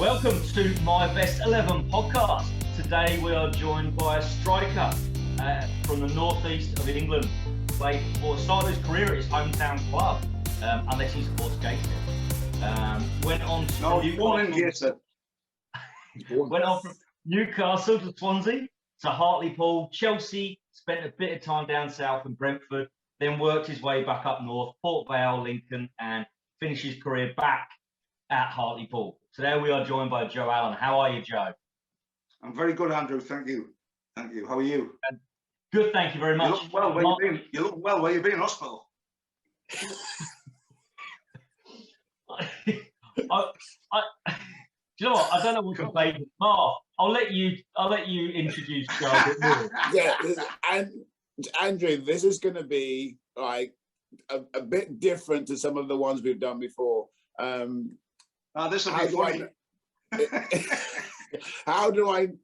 Welcome to My Best 11 podcast. Today we are joined by a striker from the northeast of England. Played or started his career at his hometown club, unless he supports Gateshead. Went on from Newcastle to Swansea to Hartlepool, Chelsea. Spent a bit of time down south in Brentford. Then worked his way back up north, Port Vale, Lincoln, and finished his career back at Hartlepool. Today we are joined by Joe Allon. How are you, Joe? I'm very good, Andrew. Thank you. Thank you. How are you? Good, thank you very much. You look well. Where you been? You look well. Where you been in hospital? Do you know what? I don't know what to say. Mark, I'll let you introduce Joe a bit more. Yeah, and Andrew, this is going to be like a bit different to some of the ones we've done before. This will be funny. How do I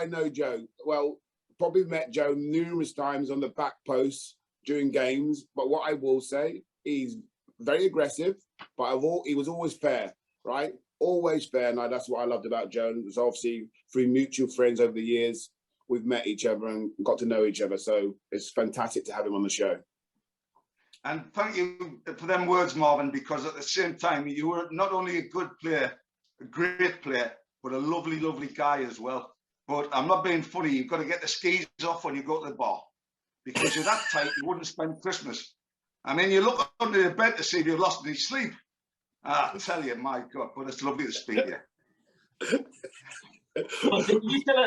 know Joe? Well, probably met Joe numerous times on the back post during games, but what I will say, he's very aggressive, but he was always fair, right? Always fair, and that's what I loved about Joe. And it was obviously through mutual friends over the years, we've met each other and got to know each other, so it's fantastic to have him on the show. And thank you for them words, Marvin, because at the same time, you were not only a good player, a great player, but a lovely, lovely guy as well. But I'm not being funny. You've got to get the skis off when you go to the bar, because you're that tight, you wouldn't spend Christmas. I mean, you look under your bed to see if you've lost any sleep. I tell you, my God, but it's lovely to speak to you. Are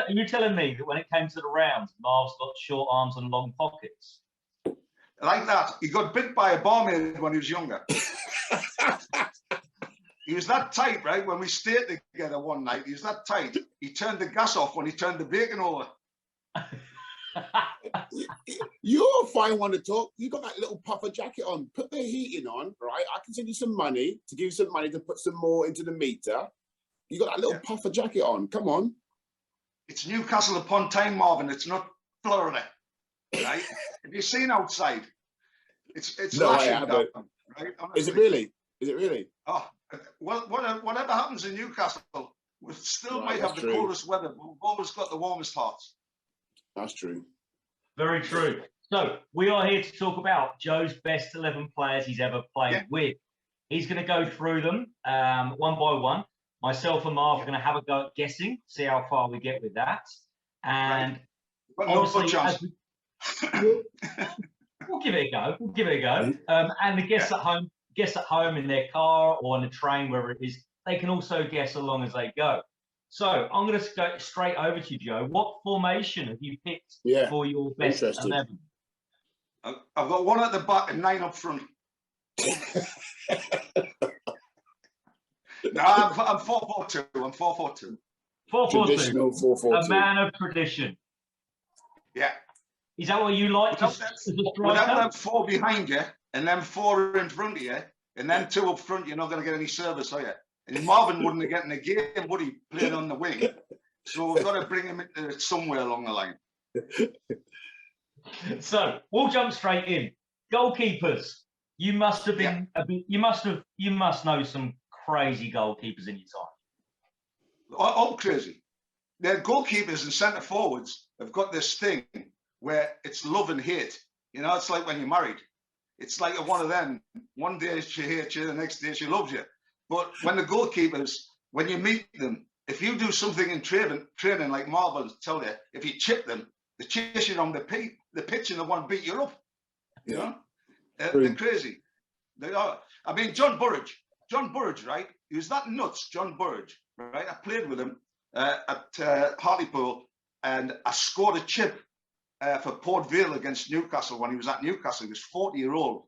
you telling me that when it came to the rounds, Marv's got short arms and long pockets? Like that. He got bit by a barmaid when he was younger. He was that tight, right? When we stayed together one night, he was that tight. He turned the gas off when he turned the bacon over. You're a fine one to talk. You got that little puffer jacket on. Put the heating on, right? I can send you some money to give you some money to put some more into the meter. You got that little puffer jacket on. Come on. It's Newcastle upon Tyne, Marvin. It's not Florida, right? Have you seen outside? It's no, lashing down, right? Honestly. Is it really? Is it really? Oh, well, whatever happens in Newcastle, we still might have the coldest weather, but we've always got the warmest hearts. That's true. Very true. So we are here to talk about Joe's best 11 players he's ever played with. He's going to go through them one by one. Myself and Marv are going to have a go at guessing, see how far we get with that. And obviously, we'll give it a go. And the guests at home in their car or on a train, wherever it is, they can also guess along as they go. So I'm going to go straight over to you, Joe. What formation have you picked for your best 11? I've got one at the back and 9 up front. No, I'm 4-4-2. I'm 4-4-2. 4-4-2. Traditional 4-4-2. A man of tradition. Yeah. Is that what you like? Without them 4 behind you, and then 4 in front of you, and then 2 up front, you're not going to get any service, are you? And Marvin wouldn't have gotten a game, would he? Playing on the wing. So we've got to bring him into somewhere along the line. So we'll jump straight in. Goalkeepers. You must have been you must know some crazy goalkeepers in your time. All crazy. The goalkeepers and centre forwards have got this thing where it's love and hate. You know, it's like when you're married. It's like one of them. One day she hates you, the next day she loves you. But when the goalkeepers, when you meet them, if you do something in training like Marvel tell you, if you chip them, they chase you on the pitch and they want to beat you up. You know? They're crazy. They are. I mean, John Burridge, right? He was that nuts, John Burridge, right? I played with him at Hartlepool, and I scored a chip for Port Vale against Newcastle when he was at Newcastle. He was 40-year-old,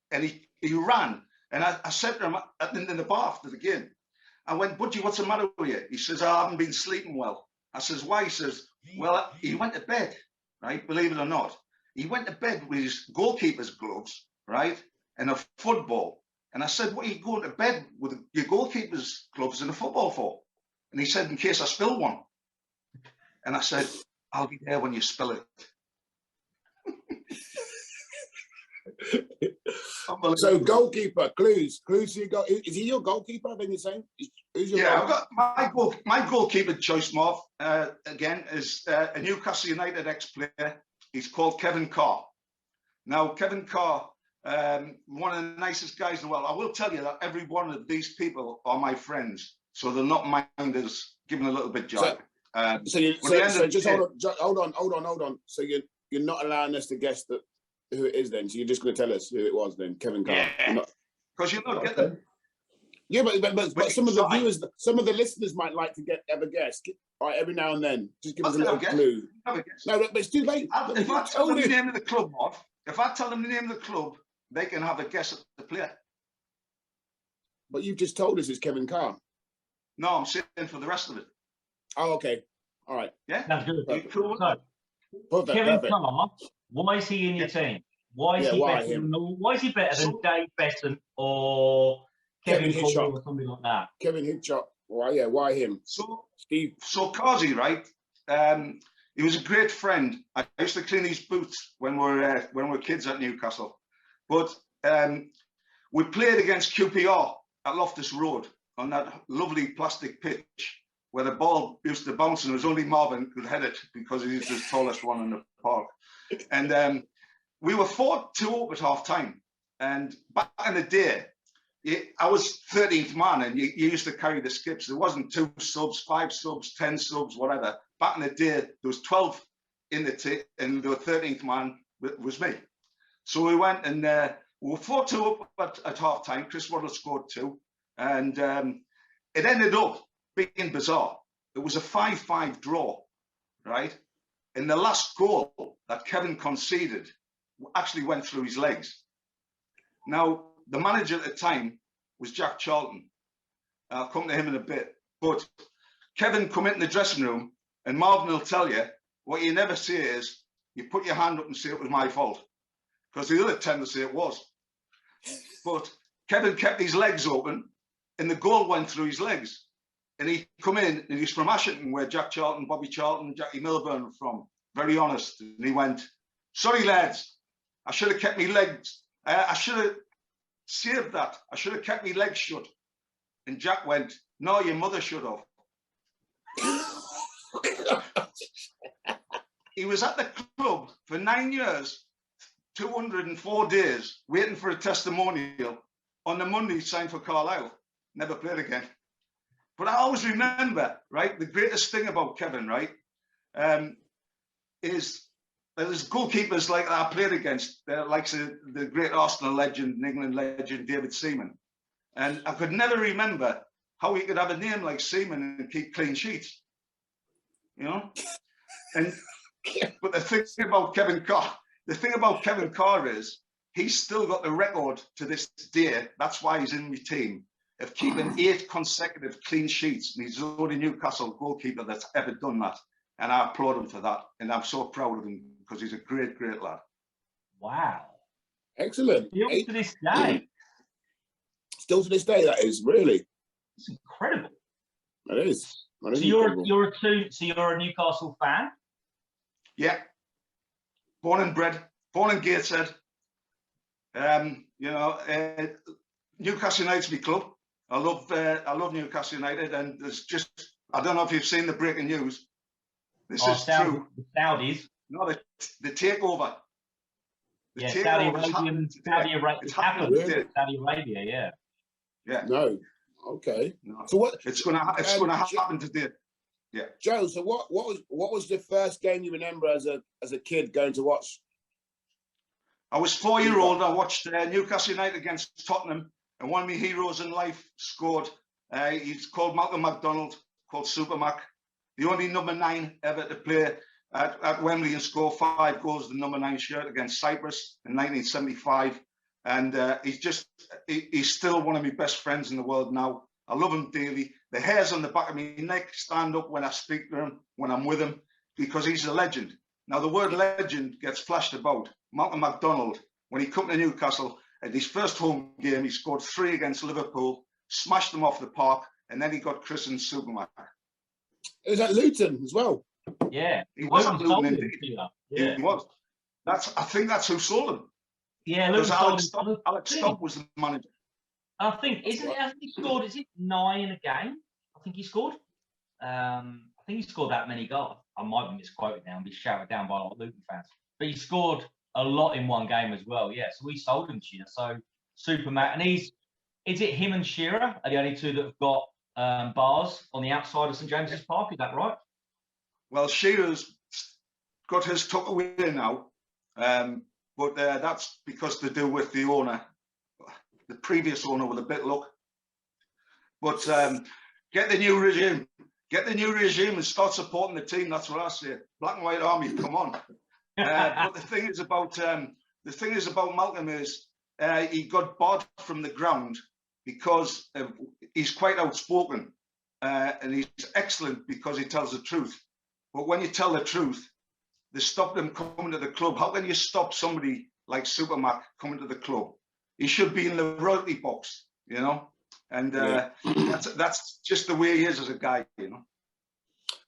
and he ran. And I said to him in the bar after the game, I went, Budgie, what's the matter with you? He says, I haven't been sleeping well. I says, why? He says, well, he went to bed, right? Believe it or not. He went to bed with his goalkeeper's gloves, right? And a football. And I said, what are you going to bed with your goalkeeper's gloves and a football for? And he said, in case I spill one. And I said, I'll be there when you spill it. So goalkeeper, clues. Clues you got. Is he your goalkeeper? Then you're saying? Who's your I've got my goalkeeper choice, Marv. Again, is a Newcastle United ex-player. He's called Kevin Carr. Now, Kevin Carr, one of the nicest guys in the world. I will tell you that every one of these people are my friends, so they're not minders giving a little bit joy. So just hold on. So you're not allowing us to guess who it is then. So you're just going to tell us who it was then, Kevin Carr. Yeah, because you're not getting. Yeah, but some of the viewers, some of the listeners might like to have a guess. All right, every now and then, just give us a little clue. No, but it's too late. If I tell them the name of the club, Marv, if I tell them the name of the club, they can have a guess at the player. But you've just told us it's Kevin Carr. No, I'm saying for the rest of it. Oh, okay. All right. Yeah, that's good. Cool. So, Kevin Carr, why is he in your team? Why is he better than Dave Besson or Kevin Hall or something like that? Kevin Hitchcock. Why? Yeah, why him? So, Steve. So Carsey, right? He was a great friend. I used to clean his boots when we were kids at Newcastle. But we played against QPR at Loftus Road on that lovely plastic pitch where the ball used to bounce, and it was only Marvin who could head it because he was the tallest one in the park. And we were 4-2 at half time. And back in the day, I was 13th man, and you used to carry the skips. There wasn't 2 subs, 5 subs, 10 subs, whatever. Back in the day, there was 12 in the team, and the 13th man was me. So we went and we were 4-2 up at half time. Chris Waddle scored 2, and it ended up being bizarre. It was a 5-5 draw, right? And the last goal that Kevin conceded actually went through his legs. Now, the manager at the time was Jack Charlton. I'll come to him in a bit. But Kevin come in the dressing room, and Marvin will tell you, what you never say is, you put your hand up and say it was my fault. Because the other tend to say it was. But Kevin kept his legs open, and the goal went through his legs. And he come in, and he's from Ashington, where Jack Charlton, Bobby Charlton, Jackie Milburn were from. Very honest. And he went, sorry, lads, I should have kept my legs. I should have saved that. I should have kept my legs shut. And Jack went, no, your mother should have. He was at the club for 9 years, 204 days, waiting for a testimonial. On the Monday, he signed for Carlisle. Never played again. But I always remember, right, the greatest thing about Kevin, right, is there's goalkeepers like that I played against, like the great Arsenal legend, England legend, David Seaman. And I could never remember how he could have a name like Seaman and keep clean sheets, you know? And but the thing about Kevin Carr is he's still got the record to this day. That's why he's in my team, of keeping 8 consecutive clean sheets. And he's the only Newcastle goalkeeper that's ever done that. And I applaud him for that. And I'm so proud of him because he's a great, great lad. Wow. Excellent. Still to this day. Still to this day, that is, really. It's incredible. It is. So you're a Newcastle fan? Yeah. Born and bred, born in Gateshead. Newcastle United's my club. I love Newcastle United, and there's just, I don't know if you've seen the breaking news. This is true. The Saudis. No, the takeover. Saudi Arabia, yeah. Yeah. No. Okay. No. So what? It's gonna happen today. Yeah. Joe, so what was the first game you remember as a kid going to watch? I was 4-year-old. I watched Newcastle United against Tottenham, and one of my heroes in life scored. He's called Malcolm MacDonald, called Super Mac, the only number 9 ever to play at Wembley and score 5 goals, the number 9 shirt against Cyprus in 1975. And he's still one of my best friends in the world now. I love him dearly. The hairs on the back of my neck stand up when I speak to him, when I'm with him, because he's a legend. Now, the word legend gets flashed about. Malcolm MacDonald, when he came to Newcastle, at his first home game, he scored 3 against Liverpool, smashed them off the park, and then he got christened Superman. It was at Luton as well. Yeah. He was at Luton indeed. Yeah. He was. I think that's who sold him. Yeah, Because Luton Alex Stock was the manager. I think, hasn't he scored, is it 9 in a game? I think he scored. I think he scored that many goals. I might be misquoted now and be shouted down by a lot of Luton fans. But he scored a lot in one game as well. Yeah, so we sold him this year. So super Matt. And is it him and Shearer are the only two that have got bars on the outside of St James's Park? Is that right? Well, Shearer's got his tuck away now. But that's because to do with the owner. The previous owner with a bit of luck. But get the new regime. Get the new regime and start supporting the team. That's what I say. Black and White Army, come on. But the thing is about Malcolm is he got barred from the ground because he's quite outspoken and he's excellent because he tells the truth. But when you tell the truth, they stop them coming to the club. How can you stop somebody like Supermac coming to the club? He should be in the royalty box, you know. And that's just the way he is as a guy, you know.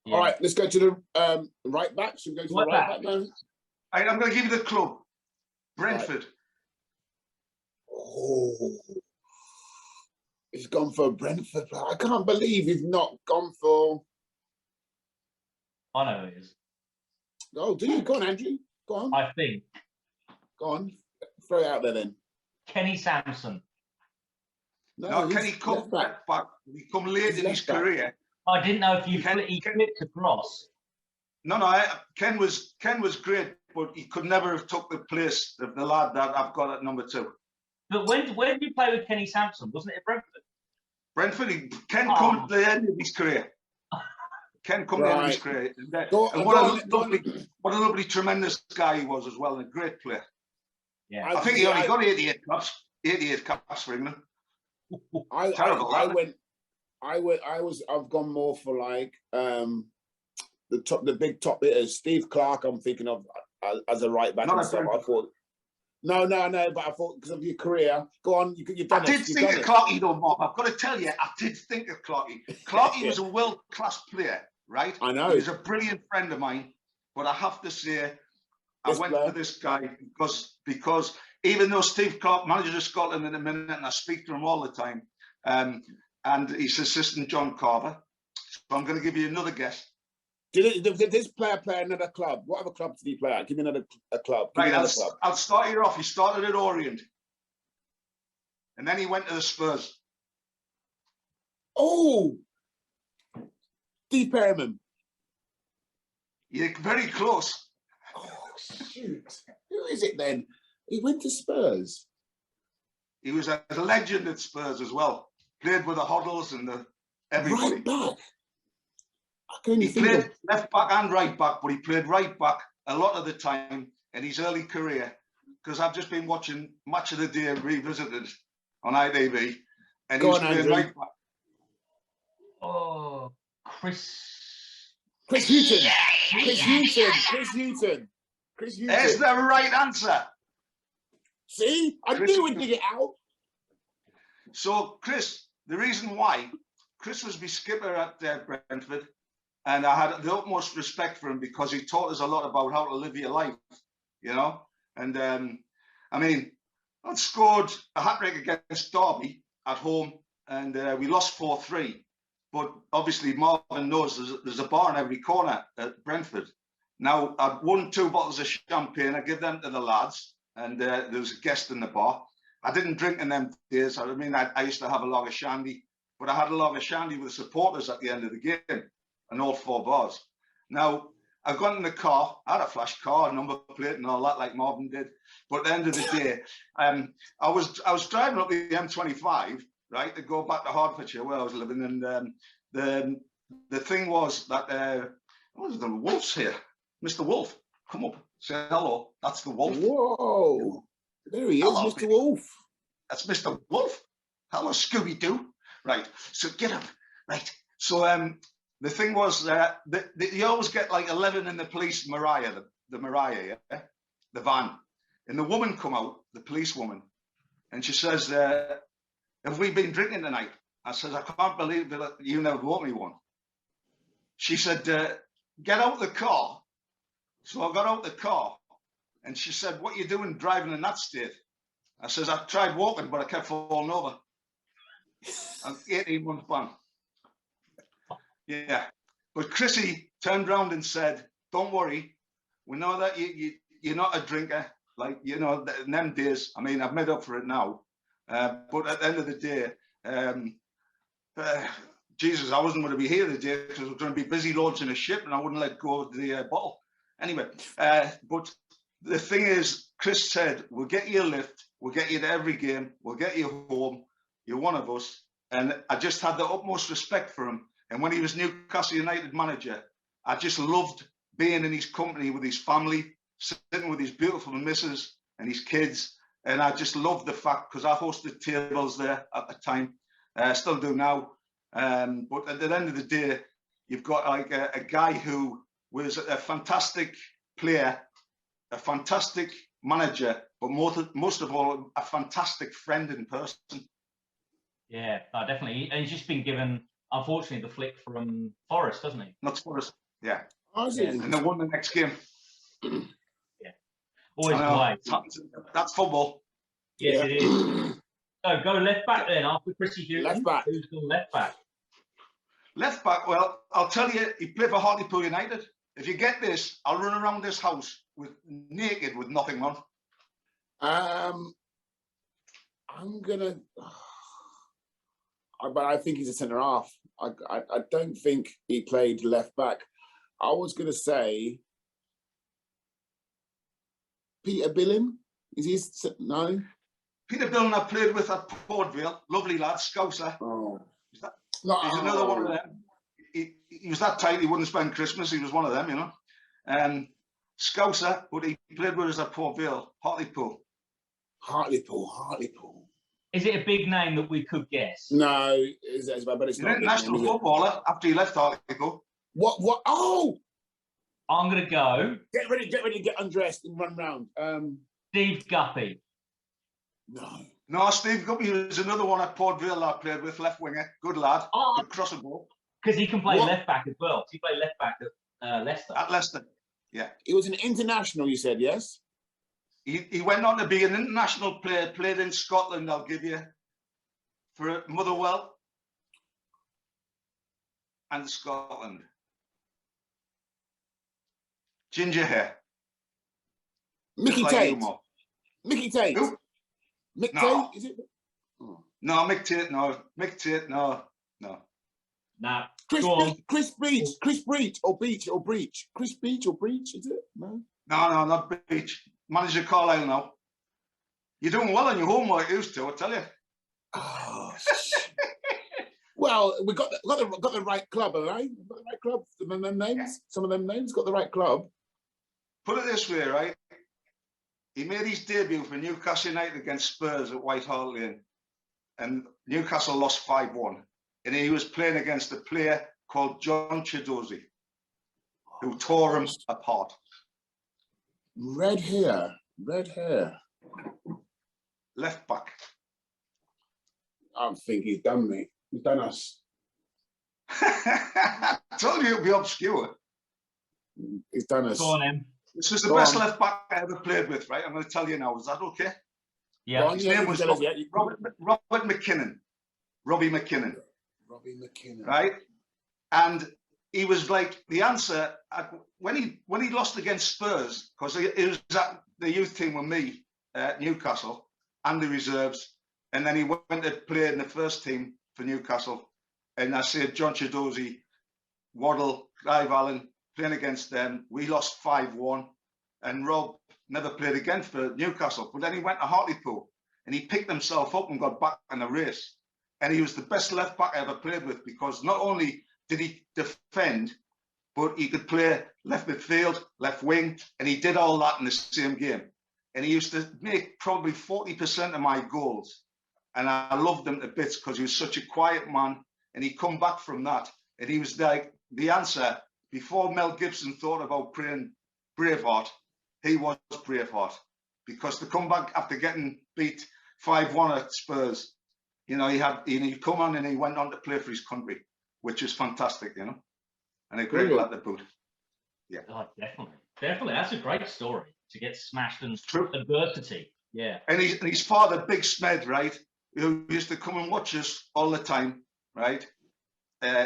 Yeah. All right, let's go to the right back. Should we go to the right back now? Right, I'm going to give you the club. Brentford. Right. Oh, he's gone for Brentford. I can't believe he's not gone for. I know who it is. Oh, do you? Go on, Andrew. Go on. I think. Go on. Throw it out there then. Kenny Sampson. No, Kenny come back. He come late in his career. I didn't know if he flipped across. No. Ken was great, but he could never have took the place of the lad that I've got at number 2. But when did you play with Kenny Sampson? Wasn't it at Brentford? Ken come to the end of his career. Ken come to the end of his career. And what a lovely, tremendous guy he was as well, and a great player. Yeah, I think he only got 88 caps. 88 caps for England. I've gone more for like the big top hitters. Steve Clark, I'm thinking of as a right back and stuff. I thought no, but I thought because of your career. Go on, you've done it. I did think of Clarkey though, Mark. I've got to tell you, I did think of Clarkey. Clarkey was a world-class player, right? I know. He was a brilliant friend of mine, but I have to say, I went for this guy because even though Steve Clark manages of Scotland in a minute, and I speak to him all the time, and his assistant John Carver. So I'm going to give you another guess. Did this player play another club? What other club did he play at? Give me another club. Right, I'll start you off. He started at Orient, and then he went to the Spurs. Oh, Steve Perryman. You're very close. Oh shoot! Who is it then? He went to Spurs. He was a legend at Spurs as well. Played with the Hoddles and everybody. Right back. He played left back and right back, but he played right back a lot of the time in his early career. Because I've just been watching Match of the Day Revisited on ITV, and he was playing right back. Oh, Chris Hughton. Chris Hughton. There's the right answer. See, I knew we'd dig it out. So, Chris, the reason why Chris was my skipper at Brentford, and I had the utmost respect for him because he taught us a lot about how to live your life, you know. And I mean, I scored a hat-trick against Derby at home, and we lost 4-3. But obviously, Marvin knows there's a bar in every corner at Brentford. Now, I'd won 2 bottles of champagne. I give them to the lads, and there was a guest in the bar. I didn't drink in them days. I mean, I used to have a log of shandy, but I had a log of shandy with the supporters at the end of the game, and all 4 bars. Now, I got in the car. I had a flash car, number plate, and all that, like Marvin did. But at the end of the day, I was driving up the M25, right, to go back to Hertfordshire where I was living, and the thing was that what was the Wolf's here? Mr. Wolf, come up, say hello. That's the Wolf. Whoa, there he is, hello, Mr. Wolf. That's Mr. Wolf. Hello, Scooby-Doo. Right, so get up. Right, so the thing was you always get like 11 in the police Mariah, the Mariah, yeah? The van. And the woman come out, the police woman, and she says, have we been drinking tonight? I said, I can't believe that you never bought me one. She said, get out the car. So I got out the car, and she said, what are you doing driving in that state? I says, I tried walking, but I kept falling over. I'm 18-month ban. Yeah. But Christie turned round and said, don't worry. We know that you're not a drinker. Like, you know, in them days, I mean, I've made up for it now. But at the end of the day, Jesus, I wasn't going to be here today because I was going to be busy launching a ship and I wouldn't let go of the bottle. Anyway, but the thing is, Chris said, we'll get you a lift, we'll get you to every game, we'll get you home, you're one of us. And I just had the utmost respect for him. And when he was Newcastle United manager, I just loved being in his company with his family, sitting with his beautiful missus and his kids. And I just loved the fact, because I hosted tables there at the time, still do now. But at the end of the day, you've got like a guy who was a fantastic player, a fantastic manager, but most of all, a fantastic friend in person. Yeah, definitely. And he's just been given, unfortunately, the flick from Forest, doesn't he? Not Forest, yeah. I see. And they won the next game. Yeah. Always the way. That's football. Yes, Yeah. it is. So go left back then after Christie Hughes. Left back. Who's gone left back? Left back, well, I'll tell you, he played for Hartlepool United. If you get this, I'll run around this house naked with nothing on. I'm gonna, but I think he's a centre half. I don't think he played left back. I was gonna say Peter Billing. Is he no? Peter Billing I played with at Port Vale. Lovely lad, Scouser. Oh. He's another one of them. He was that tight he wouldn't spend Christmas. He was one of them, you know. Scouser, but he played with us at Port Vale, Hartlepool. Hartlepool. Is it a big name that we could guess? No, it's not. He's an international footballer after he left Hartlepool. What? Oh! I'm going to go. Get ready to get undressed and run round. Steve Guppy. No, Steve Guppy was another one at Port Vale I played with, left winger. Good lad. Good crosser ball. Because he can play left back as well. He played left back at Leicester. At Leicester, yeah. He was an international, you said, yes? He went on to be an international player, played in Scotland, I'll give you, for Motherwell and Scotland. Ginger hair. Mickey Tate. Mickey Tate. Who? Mick No. Tate, is it? Oh. No, Mick Tate, no. Mick Tate, no. Nah. Chris Breach, Chris Breach, or Breach, Chris Breach or Breach, is it? No, not Breach. Manager Carlisle now. You're doing well on your homework, used to, I tell you. Oh, well, we got the right club, all right? Got the right club. Some of them names got the right club. Put it this way, right? He made his debut for Newcastle United against Spurs at White Hart Lane, and Newcastle lost 5-1. And he was playing against a player called John Chidozie, who tore him apart. Red hair. Left back. I think he's done me. He's done us. I told you it'd be obscure. He's done us. Go on, Em. This is the best left back I ever played with, right? I'm going to tell you now. Is that okay? Yeah. His name was Robert McKinnon. Robbie McKinnon. Right? And he was like the answer when he lost against Spurs, because it was at the youth team with me at Newcastle and the reserves, and then he went to play in the first team for Newcastle. And I said John Chidozie, Waddle, Clive Allen playing against them. We lost 5-1, and Rob never played again for Newcastle. But then he went to Hartlepool and he picked himself up and got back in the race. And he was the best left back I ever played with, because not only did he defend, but he could play left midfield, left wing, and he did all that in the same game. And he used to make probably 40% of my goals. And I loved him to bits because he was such a quiet man. And he come back from that. And he was like the answer. Before Mel Gibson thought about playing Braveheart, he was Braveheart. Because to come back after getting beat 5-1 at Spurs, you know, he come on and he went on to play for his country, which is fantastic, you know, and a great lad to boot. Yeah. Oh, definitely. That's a great story, to get smashed and True. adversity. Yeah. And his father, Big Smed, right, who used to come and watch us all the time, right?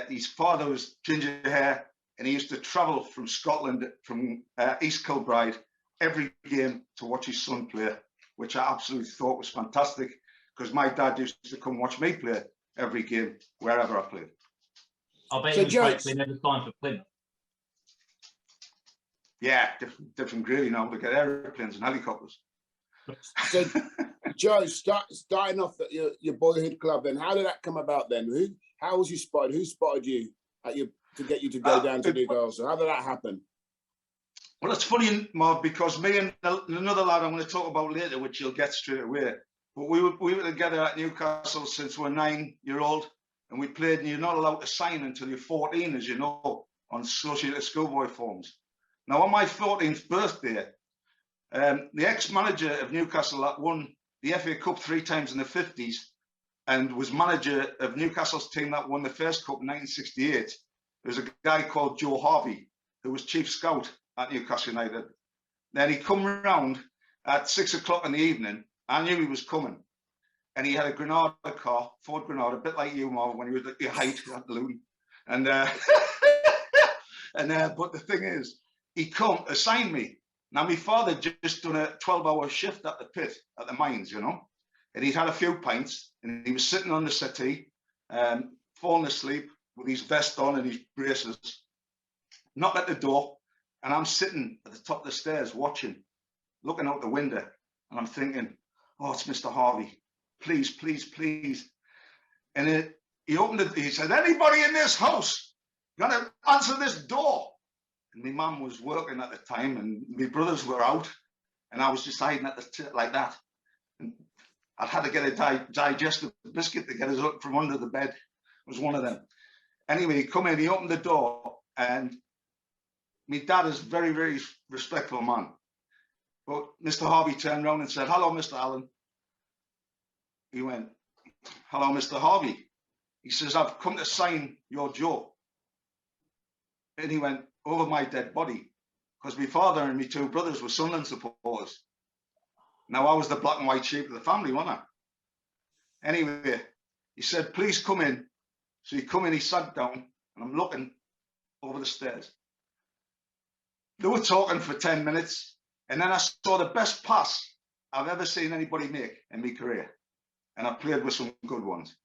His father was ginger hair, and he used to travel from Scotland, from East Kilbride, every game to watch his son play, which I absolutely thought was fantastic, because my dad used to come watch me play every game, wherever I played. I bet So he was Joe, grateful he never signed for Plymouth. Yeah, different grade now. We get airplanes and helicopters. So Joe, starting off at your boyhood club, then how did that come about? Then how was you spotted? Who spotted you to get you to go down to Newcastle? How did that happen? Well, it's funny, Mark, because me and another lad I'm going to talk about later, which you'll get straight away. But we were together at Newcastle since we were 9-year-old, and we played. And you're not allowed to sign until you're 14, as you know, on associated schoolboy forms. Now, on my 14th birthday, the ex-manager of Newcastle that won the FA Cup 3 times in the 50s and was manager of Newcastle's team that won the first cup in 1968, there was a guy called Joe Harvey, who was chief scout at Newcastle United. Then he come round at 6 o'clock in the evening. I knew he was coming. And he had a Granada car, Ford Granada, a bit like you, Marv, when you were at your height at the Luton. And, but the thing is, he come, assigned me. Now, my father just done a 12-hour shift at the pit, at the mines, you know. And he'd had a few pints, and he was sitting on the settee, falling asleep with his vest on and his braces. Knock at the door, and I'm sitting at the top of the stairs watching, looking out the window, and I'm thinking, oh, it's Mr. Harvey. Please, please, please. And he opened it, he said, anybody in this house gonna answer this door? And my mum was working at the time, and my brothers were out, and I was just hiding at the like that. And I'd had to get a digestive biscuit to get us up from under the bed. It was one of them. Anyway, he come in, he opened the door, and my dad is a very, very respectful man. But Mr. Harvey turned around and said, hello, Mr. Allen. He went, hello, Mr. Harvey. He says, I've come to sign your Joe. And he went, over my dead body, because my father and my 2 brothers were Sunderland supporters. Now, I was the black and white sheep of the family, wasn't I? Anyway, he said, please come in. So he come in, he sat down, and I'm looking over the stairs. They were talking for 10 minutes, and then I saw the best pass I've ever seen anybody make in my career. And I played with some good ones.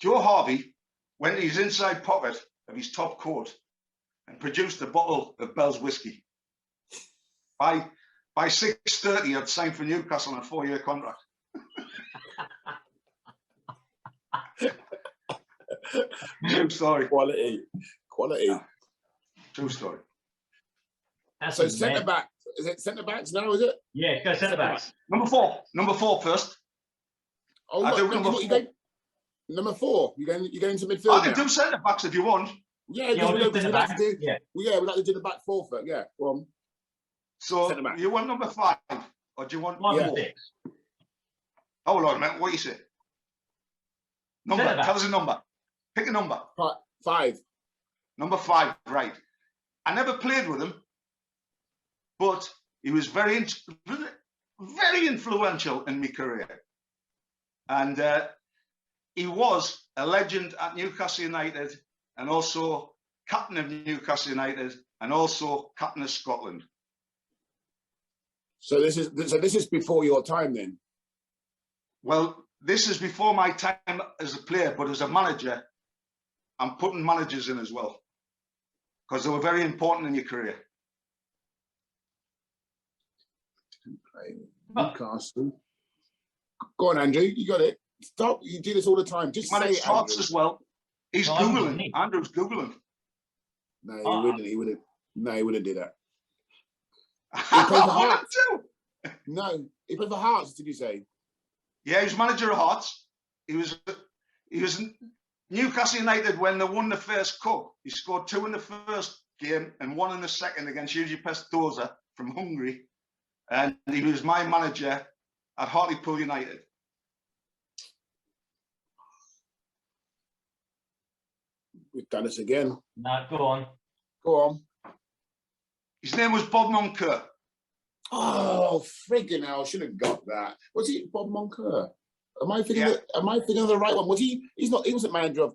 Joe Harvey went to his inside pocket of his top coat and produced a bottle of Bell's whiskey. By 6:30, I'd signed for Newcastle on a 4-year contract. True story. Quality. True story. That's So amazing. centre back. Is it centre backs now? Is it? Yeah, go centre backs. Number four first. Oh, I do look, number what, 4. Number 4. You're going into midfield I can now? do centre backs if you want. Yeah, Yeah, because centre we'd like backs. to do. Yeah. Yeah, we'd like to do the back 4 first. Yeah, go on. So Centre back. you want number 5, or do you want 5 and 4? 6. Hold on, man. What you say? Number. Centre back. Tell us a number. Pick a number. 5. Number 5, right. I never played with him, but he was very influential in my career. And he was a legend at Newcastle United, and also captain of Newcastle United, and also captain of Scotland. So this is before your time then? Well, this is before my time as a player, but as a manager, I'm putting managers in as well, because they were very important in your career. Newcastle. Go on, Andrew. You got it. Stop. You do this all the time. Just say it, Hearts Andrew. as well. He's No, Googling. Andrew's Googling. No, he wouldn't. He wouldn't. No, he wouldn't do that. I played for wanted Hearts. to. No, he played for Hearts. Did you say? Yeah, he was manager of Hearts. He was Newcastle United when they won the first cup. He scored 2 in the first game and 1 in the second against Eugene Pestoza from Hungary. And he was my manager at Hartlepool United. We've done this again. No, go on. Go on. His name was Bob Moncur. Oh, friggin' hell! I should have got that. Was he Bob Moncur? Am I thinking? Yeah. Am I thinking of the right one? Was he? He's not. He wasn't manager of.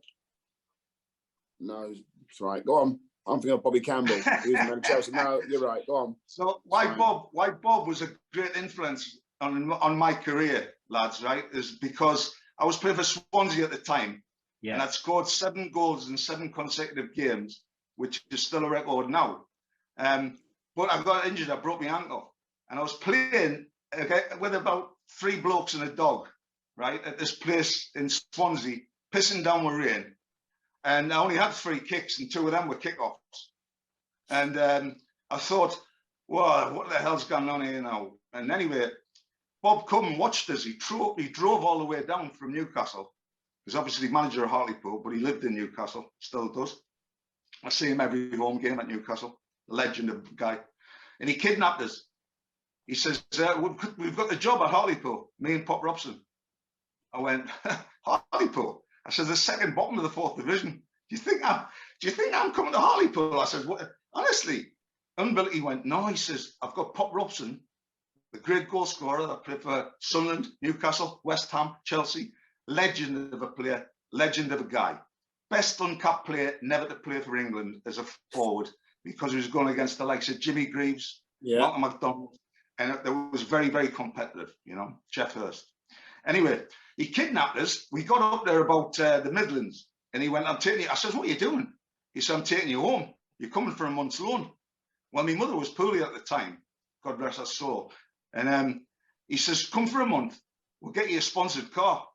No, that's right. Go on. I'm thinking of Bobby Campbell. He was manager of Chelsea. No, you're right. Go on. So why Bob was a great influence on my career, lads, right, is because I was playing for Swansea at the time, and I'd scored 7 goals in 7 consecutive games, which is still a record now. But I got injured. I broke my ankle, and I was playing with about 3 blokes and a dog, right, at this place in Swansea, pissing down with rain. And I only had 3 kicks, and 2 of them were kickoffs. And I thought, well, what the hell's going on here now? And anyway, Bob come and watched us. He drove all the way down from Newcastle. He was obviously manager of Hartlepool, but he lived in Newcastle, still does. I see him every home game at Newcastle, legend of a guy. And he kidnapped us. He says, we've got the job at Hartlepool, me and Pop Robson. I went, Hartlepool? I said, the second bottom of the 4th division. Do you think I'm coming to Hartlepool? I said, what? Honestly, unbelievable. He went, no. He says, I've got Pop Robson, the great goal scorer that played for Sunderland, Newcastle, West Ham, Chelsea. Legend of a player, legend of a guy. Best uncapped player never to play for England as a forward, because he was going against the likes of Jimmy Greaves, Malcolm MacDonald, and it was very, very competitive, you know, Jeff Hurst. Anyway, he kidnapped us. We got up there about the Midlands, and he went, I'm taking you. I said, what are you doing? He said, I'm taking you home. You're coming for a month's loan. Well, my mother was poorly at the time, God rest her soul. And he says, come for a month. We'll get you a sponsored car.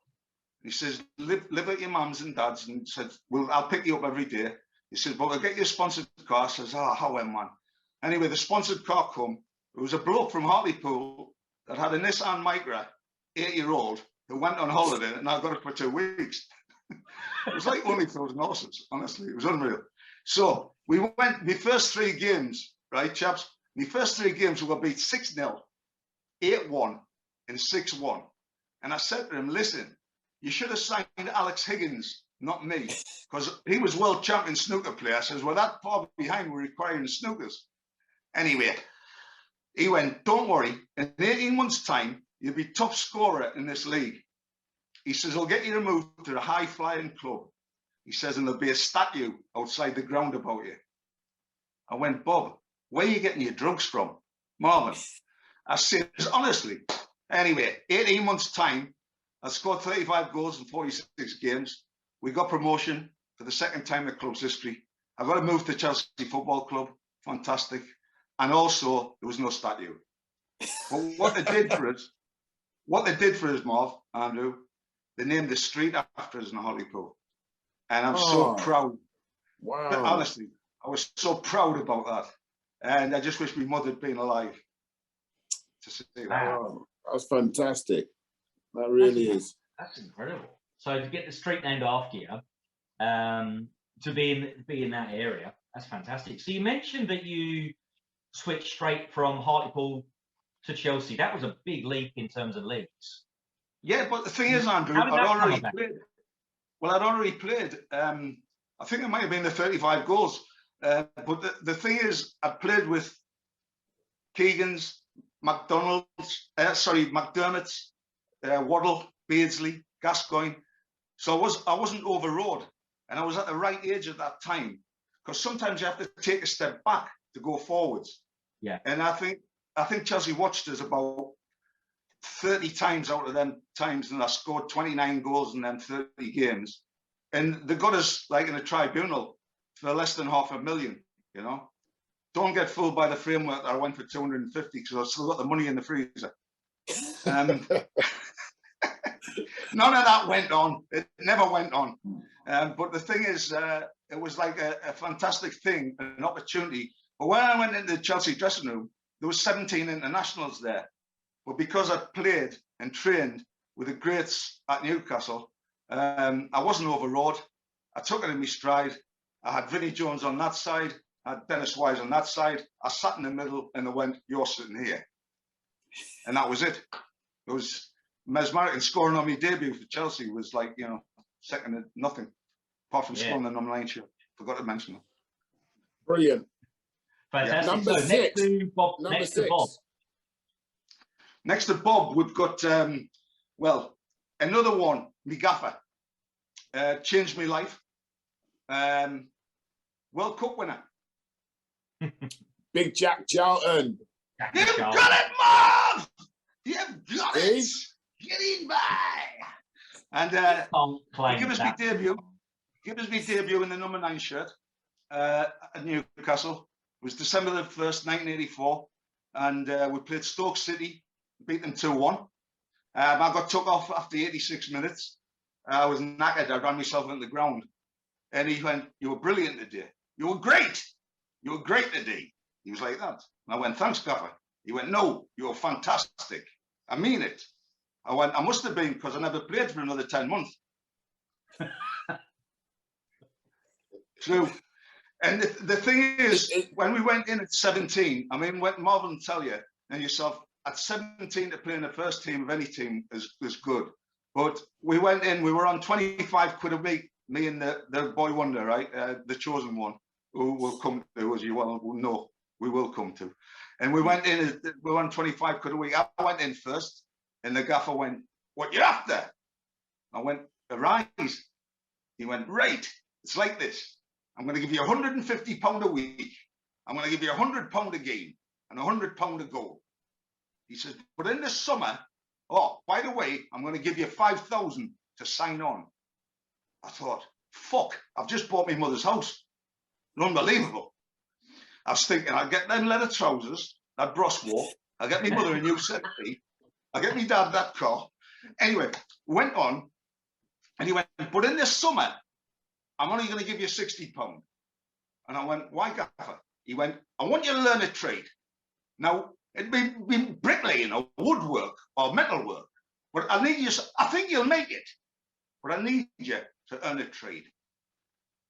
He says, live at your mum's and dad's, and said, well, I'll pick you up every day. He says, but we'll get you a sponsored car. I says, how am man? Anyway, the sponsored car come. It was a bloke from Hartlepool that had a Nissan Micra, 8-year-old, who went on holiday, and I got it for 2 weeks. It was like only frozen horses, honestly. It was unreal. So we went, my first 3 games, right, chaps? My first 3 games we got beat 6-0, 8-1, and 6-1. And I said to him, listen, you should have signed Alex Higgins, not me, because he was world champion snooker player. I says, well, that far behind, we're requiring snookers. Anyway, he went, don't worry, in 18 months' time, you'll be top scorer in this league. He says, I'll get you removed to the high-flying club. He says, and there'll be a statue outside the ground about you. I went, Bob, where are you getting your drugs from? Marvin. I said, honestly. Anyway, 18 months' time, I scored 35 goals in 46 games. We got promotion for the 2nd time in the club's history. I got to move to Chelsea Football Club. Fantastic. And also, there was no statue. But what they did for us, Marv, Andrew, they named the street after us in Hartlepool. And I'm so proud. Wow. Honestly, I was so proud about that. And I just wish my mother had been alive to see that. Wow. That was fantastic. That really is. That's incredible. So to get the street named after you, to be in that area, that's fantastic. So you mentioned that you switched straight from Hartlepool to Chelsea. That was a big leap in terms of leagues. Yeah, but the thing is, Andrew, I'd already played. I think it might have been the 35 goals. But the thing is, I played with Keegan's, McDermott's, Waddle, Beardsley, Gascoigne. So I wasn't overawed, and I was at the right age at that time, because sometimes you have to take a step back to go forwards. Yeah. And I think Chelsea watched us about 30 times out of them times, and I scored 29 goals in them 30 games. And they got us like in a tribunal for less than $500,000, you know. Don't get fooled by the framework that I went for 250, because I've still got the money in the freezer. None of that went on. It never went on. But the thing is, it was like a fantastic thing, an opportunity. But when I went into the Chelsea dressing room, there was 17 internationals there. But because I played and trained with the greats at Newcastle, I wasn't overawed. I took it in my stride. I had Vinnie Jones on that side. I had Dennis Wise on that side. I sat in the middle, and they went, you're sitting here. And that was it. It was mesmeric. And scoring on my debut for Chelsea was like, you know, second to nothing, apart from scoring the number 9 shirt. Forgot to mention it. Brilliant. Fantastic. Number so 6. Next to Bob. Number Next 6. to Bob. Next to Bob, we've got, well, another one, me gaffer. Changed my life. World Cup winner. Big Jack Charlton. You've got it, Marv! You've got it! Get in by! And give us my debut. Give us my debut in the number 9 shirt at Newcastle. It was December the 1st, 1984. And we played Stoke City, beat them 2-1. I got took off after 86 minutes. I was knackered. I ran myself into the ground. And he went, "You were brilliant today. You were great. You were great today." He was like that. And I went, "Thanks, Gaffer." He went, "No, you were fantastic. I mean it." I went, "I must have been, because I never played for another 10 months. True. And the thing is, when we went in at 17, I mean, what Marvin tell you and yourself, at 17 to play in the first team of any team is good. But we went in, we were on 25 quid a week, me and the boy wonder, right? The chosen one, who will come to, as you well know, we will come to. And we went in, we were on 25 quid a week. I went in first, and the gaffer went, "What you after?" I went, "A rise." He went, "Right, it's like this. I'm going to give you £150 a week. I'm going to give you £100 a game and £100 a goal." He says, "But in the summer, oh, by the way, I'm going to give you 5,000 to sign on." I thought, fuck, I've just bought my mother's house. Unbelievable. I was thinking, I'll get them leather trousers, that Bros wore. I'll get my mother a new set of feet. I'll get my dad that car. Anyway, went on, and he went, "But in the summer, I'm only going to give you £60. And I went, "Why, Gaffer?" He went, "I want you to learn a trade. Now, it'd be bricklaying or woodwork or metalwork. But I need you, I think you'll make it. But I need you to earn a trade."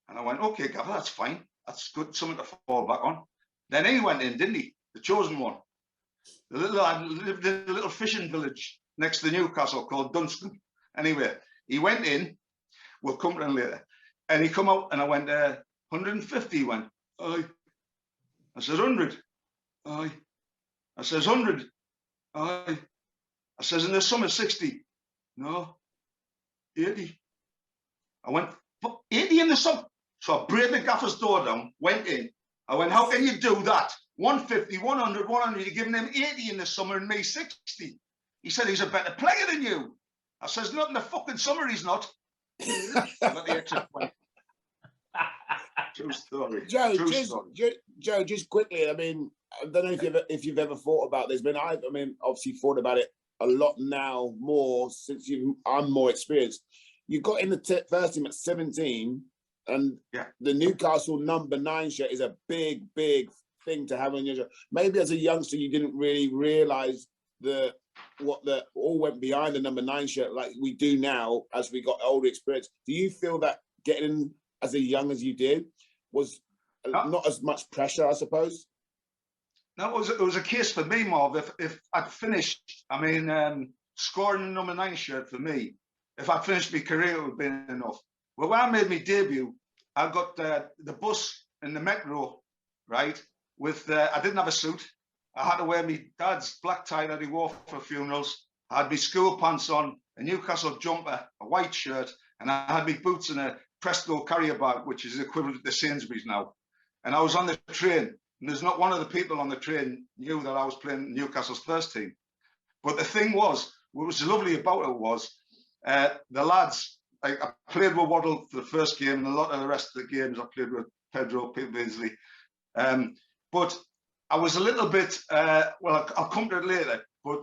And I went, "Okay, Gaffer, that's fine. That's good, something to fall back on." Then he went in, didn't he? The chosen one. The little lad lived in a little fishing village next to Newcastle called Dunstan. Anyway, he went in. We'll come to him later. And he come out, and I went, 150. He went, "Aye." I says, 100. Aye. I says, 100. Aye. I says, "In the summer, 60. No, 80. I went, 80 in the summer. So I braved the gaffer's door down, went in. I went, "How can you do that? 150, 100, 100. You're giving him 80 in the summer and me 60. He said, "He's a better player than you." I says, "Not in the fucking summer, he's not." I got the extra 20. True story. Joe, just quickly, I mean, I don't know if you've ever thought about this, but I mean, obviously thought about it a lot now, more since I'm more experienced. You got in the first team at 17, and the Newcastle number 9 shirt is a big thing to have on your shirt. Maybe as a youngster, you didn't really realise what all went behind the number 9 shirt like we do now as we got older experience. Do you feel that getting as a young as you did was not as much pressure, I suppose? No, it was a case for me, Marv. If I'd finished, I mean, scoring the number 9 shirt for me, if I'd finished my career, it would have been enough. Well, when I made my debut, I got the bus and the metro, right? With I didn't have a suit. I had to wear my dad's black tie that he wore for funerals. I had my school pants on, a Newcastle jumper, a white shirt, and I had my boots and a Presto carrier bag, which is equivalent to Sainsbury's now. And I was on the train, and there's not one of the people on the train knew that I was playing Newcastle's first team. But the thing was, what was lovely about it was the lads. I played with Waddle for the first game, and a lot of the rest of the games I played with Pedro Beasley. But I was a little bit, well, I'll come to it later, but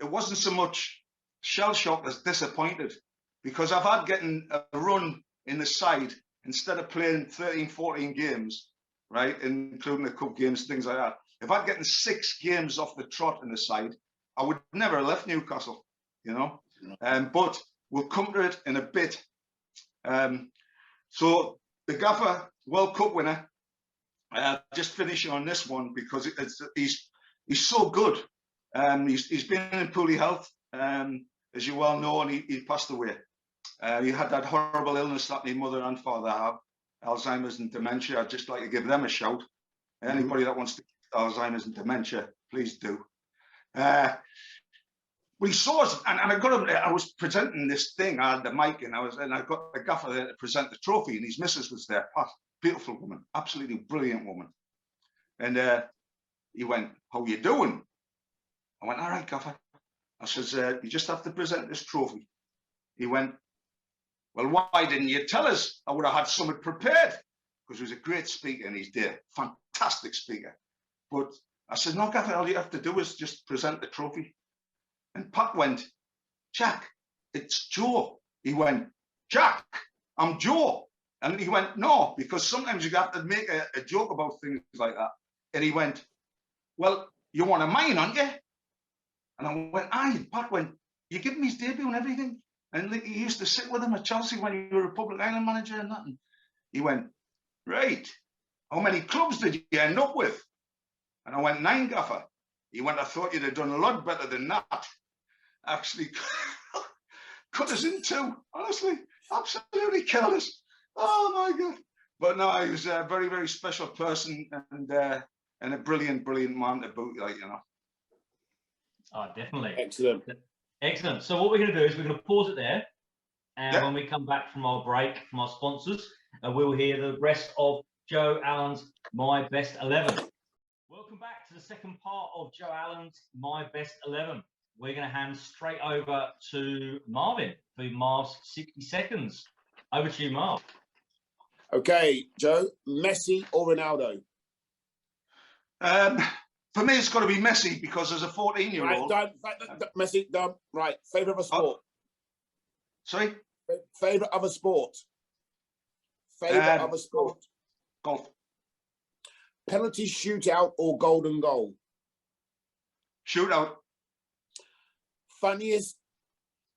it wasn't so much shell-shocked as disappointed, because I've had getting a run in the side instead of playing 13, 14 games, right, including the cup games, things like that. If I'd getting 6 games off the trot in the side, I would never have left Newcastle, you know. But we'll come to it in a bit. So the gaffer, World Cup winner, just finishing on this one because he's so good. He's been in poorly health, as you well know, and he passed away. He had that horrible illness that my mother and father have, Alzheimer's and dementia. I'd just like to give them a shout. Anybody that wants to get Alzheimer's and dementia, please do. we saw us, and I got him. I was presenting this thing. I had the mic, and I got the gaffer there to present the trophy, and his missus was there. Pat, beautiful woman, absolutely brilliant woman. And he went, "How you doing?" I went, "All right, gaffer." I says, "You just have to present this trophy." He went, "Well, why didn't you tell us? I would have had something prepared." Because he was a great speaker in his day, fantastic speaker. But I said, "No, gaffer, all you have to do is just present the trophy." And Pat went, "Jack, it's Joe." He went, "Jack, I'm Joe." And he went, "No, because sometimes you have to make a joke about things like that." And he went, "Well, you want a mine, aren't you?" And I went, "Aye." Pat went, "You give him his debut and everything." And he used to sit with him at Chelsea when you were Republic Island manager and that. And he went, "Right. How many clubs did you end up with?" And I went, 9, gaffer. He went, "I thought you'd have done a lot better than that." Actually cut us in 2, honestly, absolutely killed us. Oh my God. But no, he was a very, very special person, and a brilliant, brilliant man to boot, like, you know. Oh, definitely. Excellent. Excellent. So what we're going to do is we're going to pause it there. And Yeah. when we come back from our break, from our sponsors, we'll hear the rest of Joe Allen's My Best 11. Welcome back to the second part of Joe Allen's My Best 11. We're going to hand straight over to Marvin for Marv's 60 seconds. Over to you, Marv. Okay, Joe, Messi or Ronaldo? For me, it's got to be Messi, because as a 14-year-old. Right, Messi, done. Right, favourite of a sport? Sorry? Favourite of a sport? Favourite of a sport? Golf. Penalty shootout or golden goal? Shootout. Funniest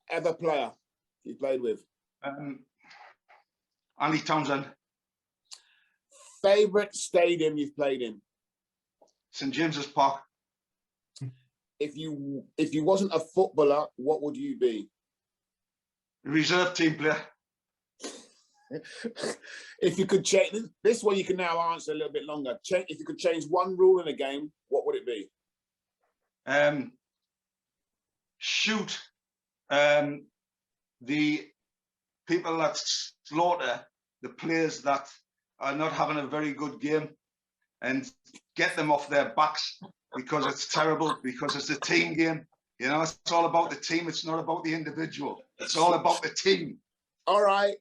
ever player you played with? Andy Townsend. Favourite stadium you've played in? St James's Park. If you wasn't a footballer, what would you be? Reserve team player. If you could change this one, you can now answer a little bit longer. If you could change one rule in a game, what would it be? Shoot the people that slaughter the players that are not having a very good game, and get them off their backs, because it's terrible, because it's a team game. You know, it's all about the team. It's not about the individual. It's all about the team. All right.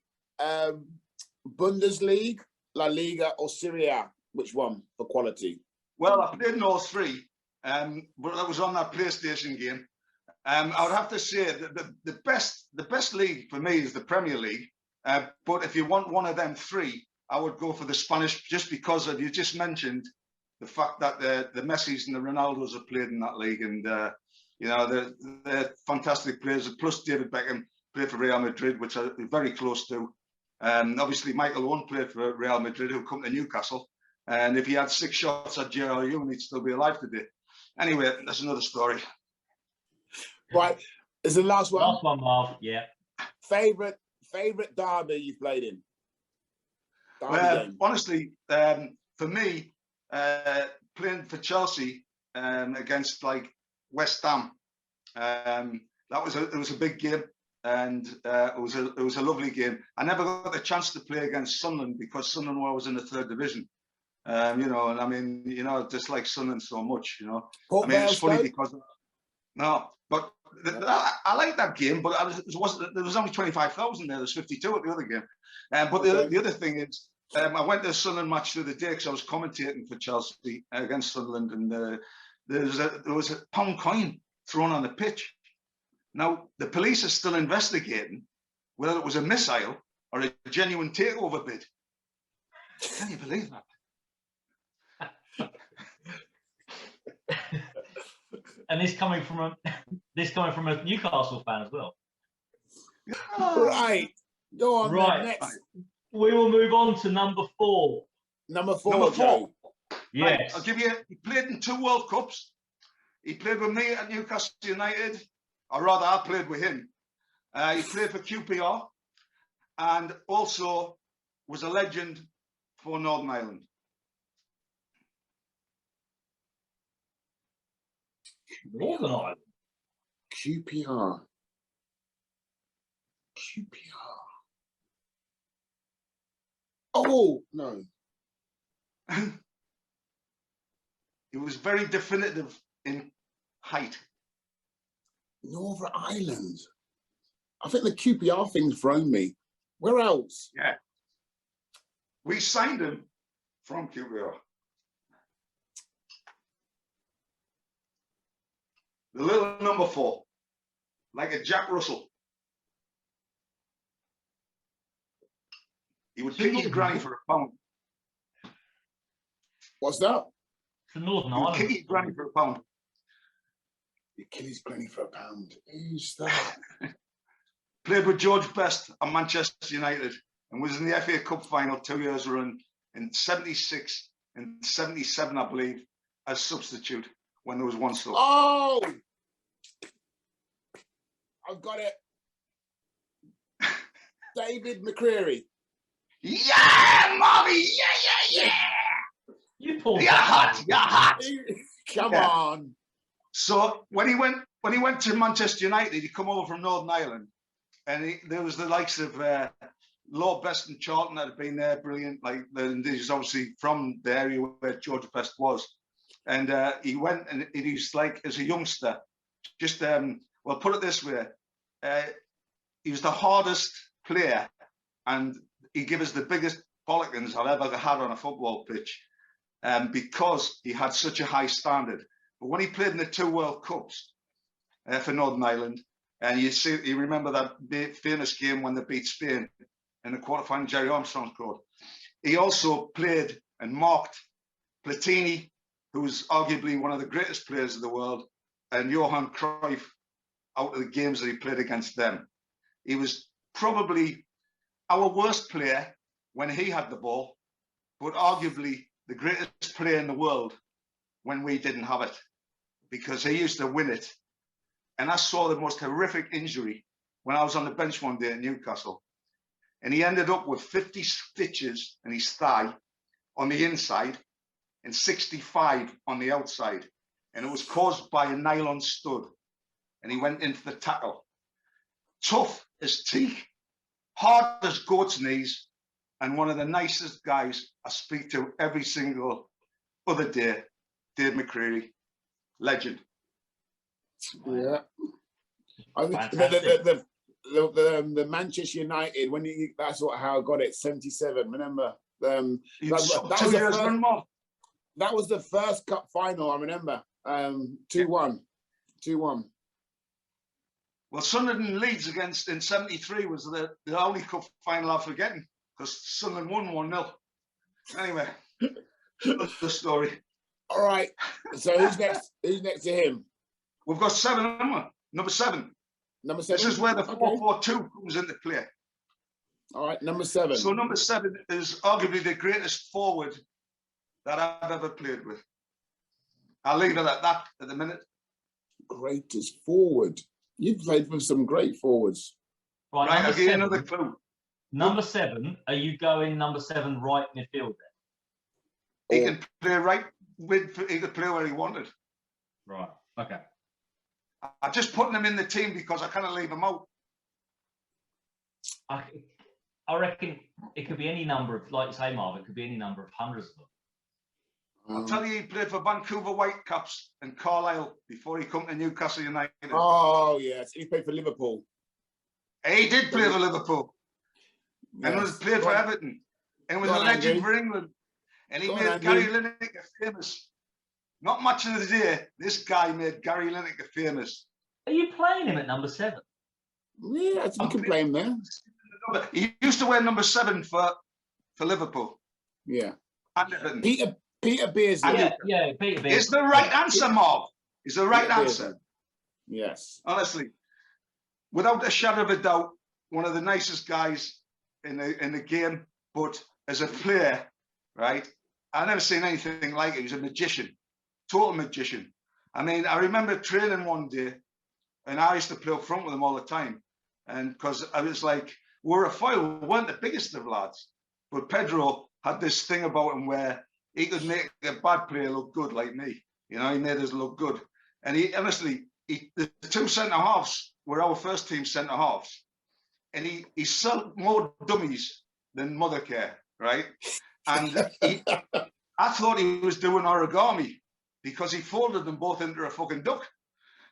Bundesliga, La Liga, or Serie A? Which one for quality? Well, I played in all 3, but I was on that PlayStation game. I would have to say that the best league for me is the Premier League. But if you want one of them 3, I would go for the Spanish, just because of, you just mentioned the fact that the Messis and the Ronaldos have played in that league, and you know, they're fantastic players. Plus David Beckham played for Real Madrid, which I'm very close to. Obviously Michael Owen played for Real Madrid, who come to Newcastle, and if he had 6 shots at JRU, he'd still be alive today. Anyway, that's another story. Right, is the last one? Last one, Marv. Yeah. Favorite derby you've played in? Honestly, for me, playing for Chelsea against like West Ham, it was a big game, and it was a lovely game. I never got the chance to play against Sunderland, because Sunderland was in the 3rd division. You know, and I mean, you know, just like Sunderland so much, you know. I mean, it's funny because but I like that game, but there was only 25,000 there. There's 52 at the other game. But the other thing is, I went to the Sunderland match the other day, because I was commentating for Chelsea against Sunderland, and there was a pound coin thrown on the pitch. Now the police are still investigating whether it was a missile or a genuine takeover bid. Can you believe that? And this coming from a Newcastle fan as well. Right. Go on. Right. Next. We will move on to number 4. Number 4, Joe. Yes. I'll give you. He played in 2 World Cups. He played with me at Newcastle United, or rather, I played with him. He played for QPR, and also was a legend for Northern Ireland. Northern Ireland. QPR. QPR. Oh, no. He was very definitive in height. Northern Ireland. I think the QPR thing's thrown me. Where else? Yeah. We signed him from QPR. The little number 4, like a Jack Russell. He would kick his granny for £1. What's that? It's Northern He would Ireland. kick his granny for £1. You kill his granny for £1. Who's that? Played with George Best at Manchester United and was in the FA Cup final 2 years run in 76 and 77, I believe, as substitute when there was one sub. Oh! I've got it. David McCreary. Yeah, mommy! Yeah! You pulled You're hot! You're hot! Come Yeah. on. So when he went to Manchester United, he come over from Northern Ireland, and there was the likes of Lord Best and Charlton that had been there, brilliant. Like he's obviously from the area where George Best was, and he went and he was like as a youngster, just well, put it this way, he was the hardest player, and he gave us the biggest bollockings I've ever had on a football pitch, because he had such a high standard. But when he played in the 2 World Cups for Northern Ireland, and you remember that famous game when they beat Spain in the quarterfinal, Jerry Armstrong scored. He also played and marked Platini, who was arguably one of the greatest players of the world, and Johan Cruyff out of the games that he played against them. He was probably our worst player when he had the ball, but arguably the greatest player in the world when we didn't have it, because he used to win it. And I saw the most horrific injury when I was on the bench one day at Newcastle. And he ended up with 50 stitches in his thigh on the inside and 65 on the outside. And it was caused by a nylon stud. And he went in for the tackle. Tough as teak, hard as goat's knees, and one of the nicest guys I speak to every single other day, Dave McCreary, legend. Yeah. I think the Manchester United, that's how I got it, 77. Remember? That was the first cup final, I remember. 2-1. 2-1. Well, Sunderland and Leeds in 73 was the only cup final I'm forgetting, because Sunderland won 1-0. Anyway, that's the story. All right. So who's next? Who's next to him? We've got 7, haven't we? Number 7. Number 7. This is where the 4-4-2 comes into play. All right, number 7. So number 7 is arguably the greatest forward that I've ever played with. I'll leave it at that at the minute. Greatest forward. You've played with some great forwards. Right, I'll give you 7. another clue. Number 7, are you going number 7 right midfield then? He can play right with, he could play where he wanted. Right, okay. I'm just putting him in the team because I can't leave him out. I reckon it could be any number of, like you say, Marv, it could be any number of hundreds of them. I'll tell you, he played for Vancouver Whitecaps and Carlisle before he come to Newcastle United. Oh, yes. He played for Liverpool. He did play for Liverpool. Yes. And was played for Everton. And was a legend for England. And he made Gary Lineker famous. Not much of the day, this guy made Gary Lineker famous. Are you playing him at number 7? Yeah, you can play him there. He used to wear number 7 for Liverpool. Yeah. And Everton. Peter Beardsley. Yeah, Peter Beardsley. It's the right answer, Marv. It's the right Peter answer. Beardsley. Yes. Honestly, without a shadow of a doubt, one of the nicest guys in the game. But as a player, right, I've never seen anything like it. He was a magician, total magician. I mean, I remember training one day, and I used to play up front with him all the time. And because I was like, we're a foil, we weren't the biggest of lads. But Pedro had this thing about him where he could make a bad player look good like me. You know, he made us look good. And he honestly, the two centre halves were our first team centre halves, and he sold more dummies than Mothercare, right? And I thought he was doing origami because he folded them both into a fucking duck.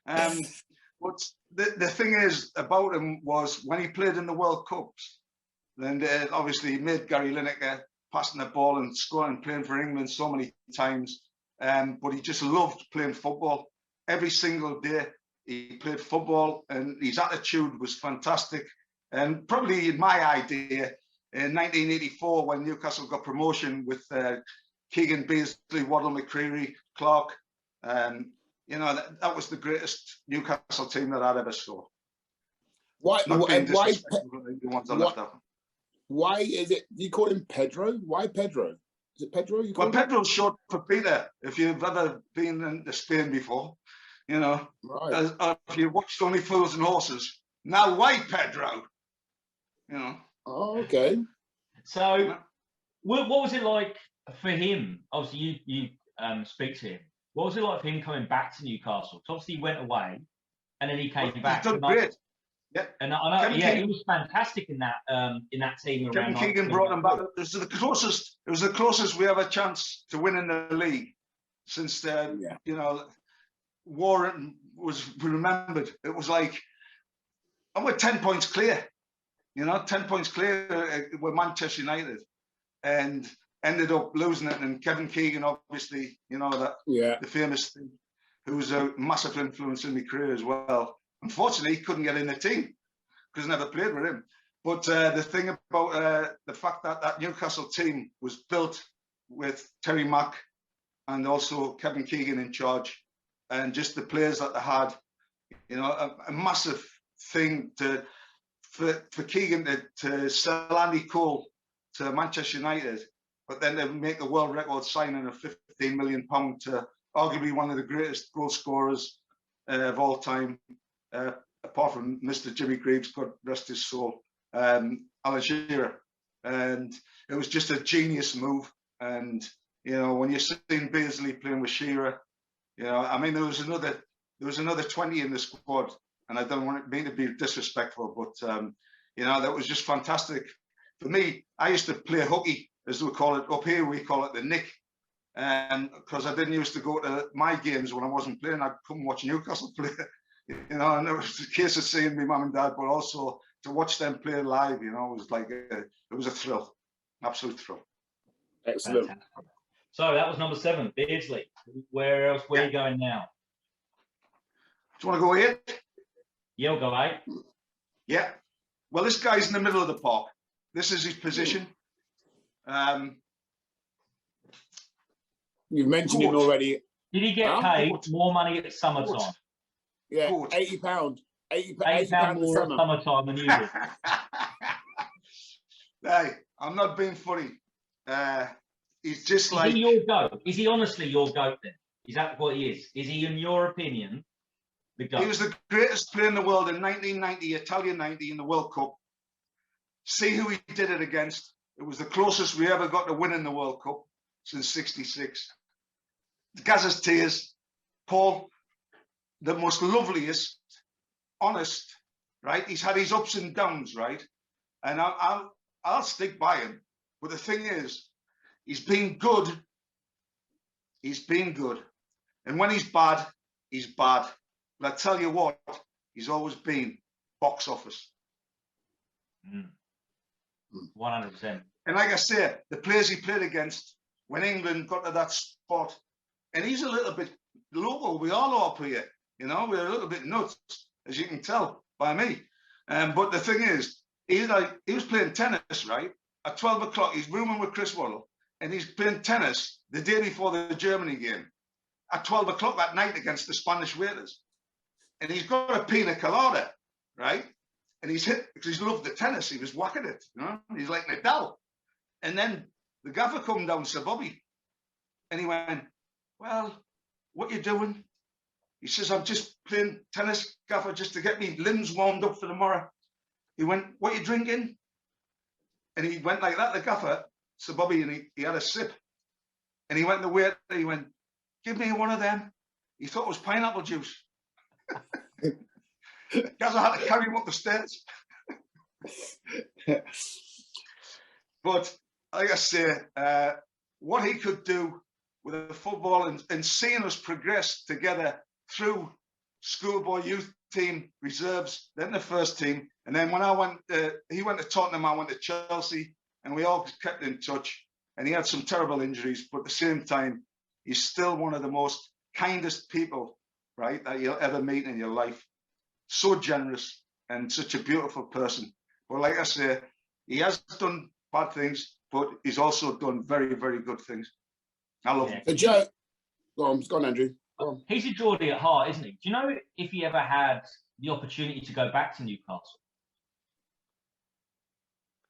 But the thing is about him was when he played in the World Cups, then obviously he made Gary Lineker passing the ball and scoring, playing for England so many times. But he just loved playing football. Every single day he played football, and his attitude was fantastic. And probably my idea in 1984 when Newcastle got promotion with Keegan Beasley, Waddle McCreary, Clark. You know, that was the greatest Newcastle team that I'd ever saw. Why is it you call him Pedro? Why Pedro? Is it Pedro? Well, Pedro's short for Peter. If you've ever been into Spain before, you know, right. if you watched Only Fools and Horses, now why Pedro? You know. Oh, okay. So, what was it like for him? Obviously, you speak to him. What was it like for him coming back to Newcastle? So obviously, he went away, and then he came back. He's done great. Yeah, and I know. He was fantastic in that team. Kevin Keegan brought him back. It was the closest. It was the closest we have a chance to winning the league since you know, Warren was remembered. It was like, and we're 10 points clear. You know, 10 points clear with Manchester United, and ended up losing it. And Kevin Keegan, obviously, you know, that the famous thing, who was a massive influence in my career as well. Unfortunately, he couldn't get in the team because I never played with him. But the thing about the fact that that Newcastle team was built with Terry Mack and also Kevin Keegan in charge, and just the players that they had, you know, a massive thing for Keegan to sell Andy Cole to Manchester United, but then they make a world record signing of £15 million to arguably one of the greatest goal scorers of all time, apart from Mr. Jimmy Greaves, God rest his soul, Alan Shearer. And it was just a genius move. And, you know, when you're seeing Beasley playing with Shearer, you know, I mean, there was another 20 in the squad, and I don't want it to be disrespectful, but, you know, that was just fantastic. For me, I used to play hooky, as we call it. Up here, we call it the nick. Because I didn't used to go to my games when I wasn't playing. I'd come watch Newcastle play, you know, and it was a case of seeing my mum and dad, but also to watch them play live, you know, it was like, it was a thrill, absolute thrill. Excellent. Fantastic. So that was number 7, Beardsley. Where else? Where are you going now? Do you want to go 8? Yeah, we'll go 8. Yeah. Well, this guy's in the middle of the park. This is his position. You've mentioned him already. Did he get paid more money at summertime? Yeah, £80. £80 more at summertime than you did. Hey, I'm not being funny. He's just like... Is he your goat? Is he honestly your goat then? Is that what he is? Is he, in your opinion, the goat? He was the greatest player in the world in 1990, Italian 90 in the World Cup. See who he did it against. It was the closest we ever got to winning the World Cup since '66. Gaz's tears, Paul, the most loveliest, honest, right? He's had his ups and downs, right? And I'll stick by him. But the thing is, he's been good. He's been good. And when he's bad, he's bad. But I tell you what, he's always been box office. 100%. And like I say, the players he played against when England got to that spot, and he's a little bit local. We all are up here, you know, we're a little bit nuts, as you can tell by me. But the thing is, he was playing tennis, right? At 12 o'clock, he's rooming with Chris Waddle, and he's playing tennis the day before the Germany game at 12 o'clock that night against the Spanish waiters. And he's got a pina colada, right? And he's hit, because he loved the tennis, he was whacking it, you know? He's like Nadal. And then the gaffer come down to Bobby, and he went, well, what you doing? He says, I'm just playing tennis, gaffer, just to get me limbs warmed up for tomorrow. He went, what you drinking? And he went like that, the gaffer, Sir Bobby, and he had a sip. And he went to the waiter, he went, give me one of them. He thought it was pineapple juice. Guys, I had to carry him up the stairs. But like I say, what he could do with the football and seeing us progress together through schoolboy youth team, reserves, then the first team. And then when I went, he went to Tottenham, I went to Chelsea, and we all kept in touch. And he had some terrible injuries, but at the same time, he's still one of the most kindest people, right, that you'll ever meet in your life. So generous and such a beautiful person. But like I say, he has done bad things, but he's also done very, very good things. I love him. Joe, go on, Andrew. Go on. He's a Geordie at heart, isn't he? Do you know if he ever had the opportunity to go back to Newcastle?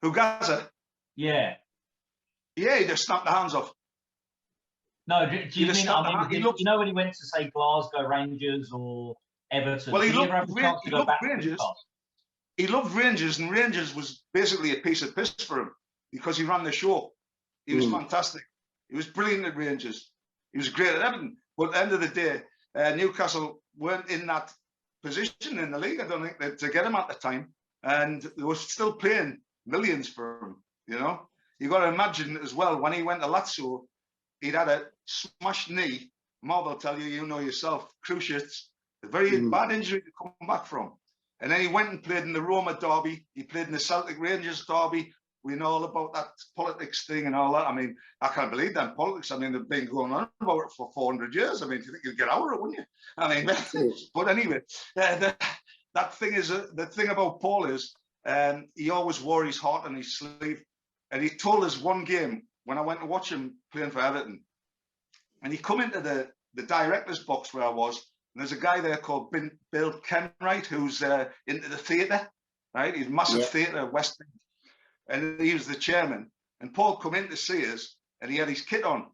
Who got it? Yeah. Yeah, he just snapped the hands off. No, do you mean, you know when he went to, say, Glasgow Rangers or Everton? Well, he did he ever have the chance to go back Rangers. to Newcastle? He loved Rangers, and Rangers was basically a piece of piss for him because he ran the show. He was fantastic. He was brilliant at Rangers. He was great at Everton. But at the end of the day, Newcastle weren't in that position in the league, I don't think, to get him at the time. And they were still paying millions for him, you know. You've got to imagine as well, when he went to Lazio, he'd had a smashed knee. Marv will tell you, you know yourself, cruciates, a very bad injury to come back from. And then he went and played in the Roma derby. He played in the Celtic Rangers derby. We know all about that politics thing and all that. I mean, I can't believe that politics. I mean, they've been going on about it for 400 years. I mean, you think you'd get out of it, wouldn't you? I mean, but anyway, that thing is, the thing about Paul is, he always wore his heart on his sleeve. And he told us one game when I went to watch him playing for Everton. And he come into the director's box where I was. And there's a guy there called Bill Kenwright, who's into the theatre, right? He's massive theatre at West End. And he was the chairman. And Paul come in to see us, and he had his kit on.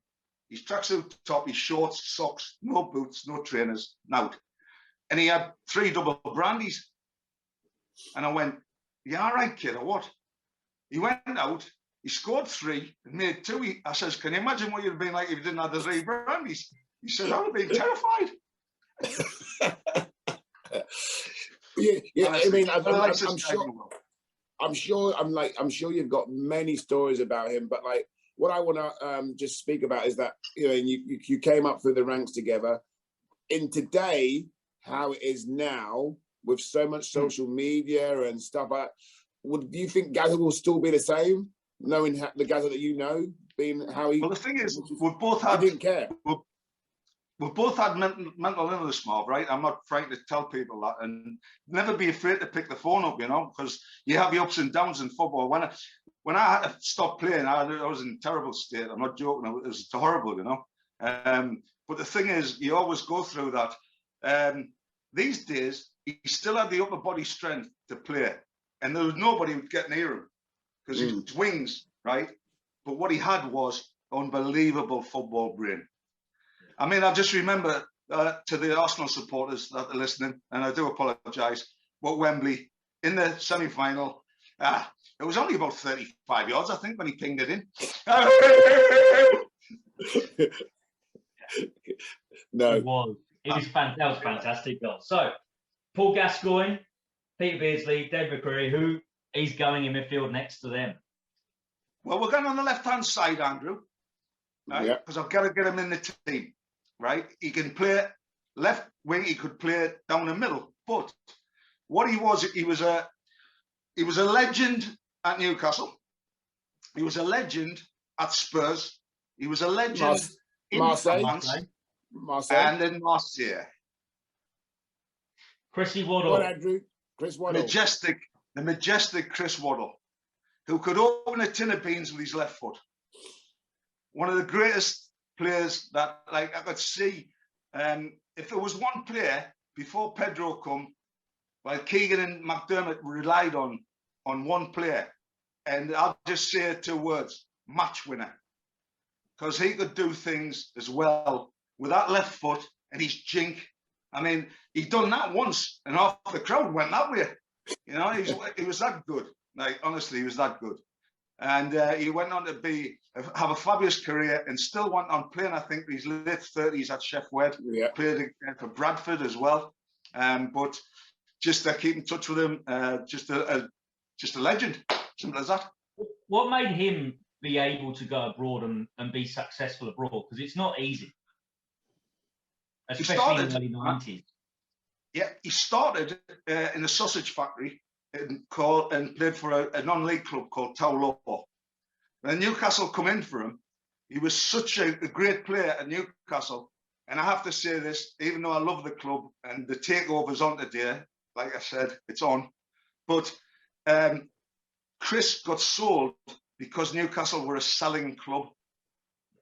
His tracksuit top, his shorts, socks, no boots, no trainers, out. And he had 3 double brandies. And I went, "You all right, kid, or what?" He went out, he scored 3 and made 2. I says, "Can you imagine what you'd have been like if you didn't have the 3 brandies?" He says, "I would have been terrified." Yeah. I mean, I'm sure you've got many stories about him, but like what I want to just speak about is that, you know, you came up through the ranks together. In today, how it is now with so much social media and stuff like that, do you think Gazza will still be the same, knowing the Gazza that you know, being how he? Well, the thing is, we've both had. I didn't care. We've both had mental illness, Marv, right? I'm not frightened to tell people that, and never be afraid to pick the phone up, you know, because you have your ups and downs in football. When I had to stop playing, I was in a terrible state. I'm not joking. It was horrible, you know. But the thing is, you always go through that. These days, he still had the upper body strength to play, and there was nobody who would get near him because his wings, right? But what he had was unbelievable football brain. I mean, I just remember to the Arsenal supporters that are listening, and I do apologise, but Wembley in the semi-final, it was only about 35 yards, I think, when he pinged it in. No, It was. That was fantastic goal. So, Paul Gascoigne, Peter Beardsley, Dave McCreary, who is going in midfield next to them? Well, we're going on the left-hand side, Andrew, right? Because I've got to get him in the team. Right, he can play left wing. He could play down the middle. But what he was a legend at Newcastle. He was a legend at Spurs. He was a legend in France and in Marseille. Christie Waddle. What, Andrew? Chris Waddle. The majestic Chris Waddle, who could open a tin of beans with his left foot. One of the greatest players that, like, I could see, if there was one player before Pedro come, well, Keegan and McDermott relied on one player, and I'll just say 2 words: match winner, because he could do things as well with that left foot and his jink. I mean, he'd done that once, and half the crowd went that way. You know, he was that good. Like, honestly, he was that good. And he went on to have a fabulous career and still went on playing, I think, his late 30s at Chef Wed. Played for Bradford as well. But just to keep in touch with him, just a legend. Simple as that. What made him be able to go abroad and be successful abroad? Because it's not easy, especially in the early 90s. Yeah, he started in a sausage factory and played for a non-league club called Tower Law. When Newcastle come in for him, he was such a great player at Newcastle. And I have to say this, even though I love the club and the takeover's on today, like I said, it's on. But Chris got sold because Newcastle were a selling club.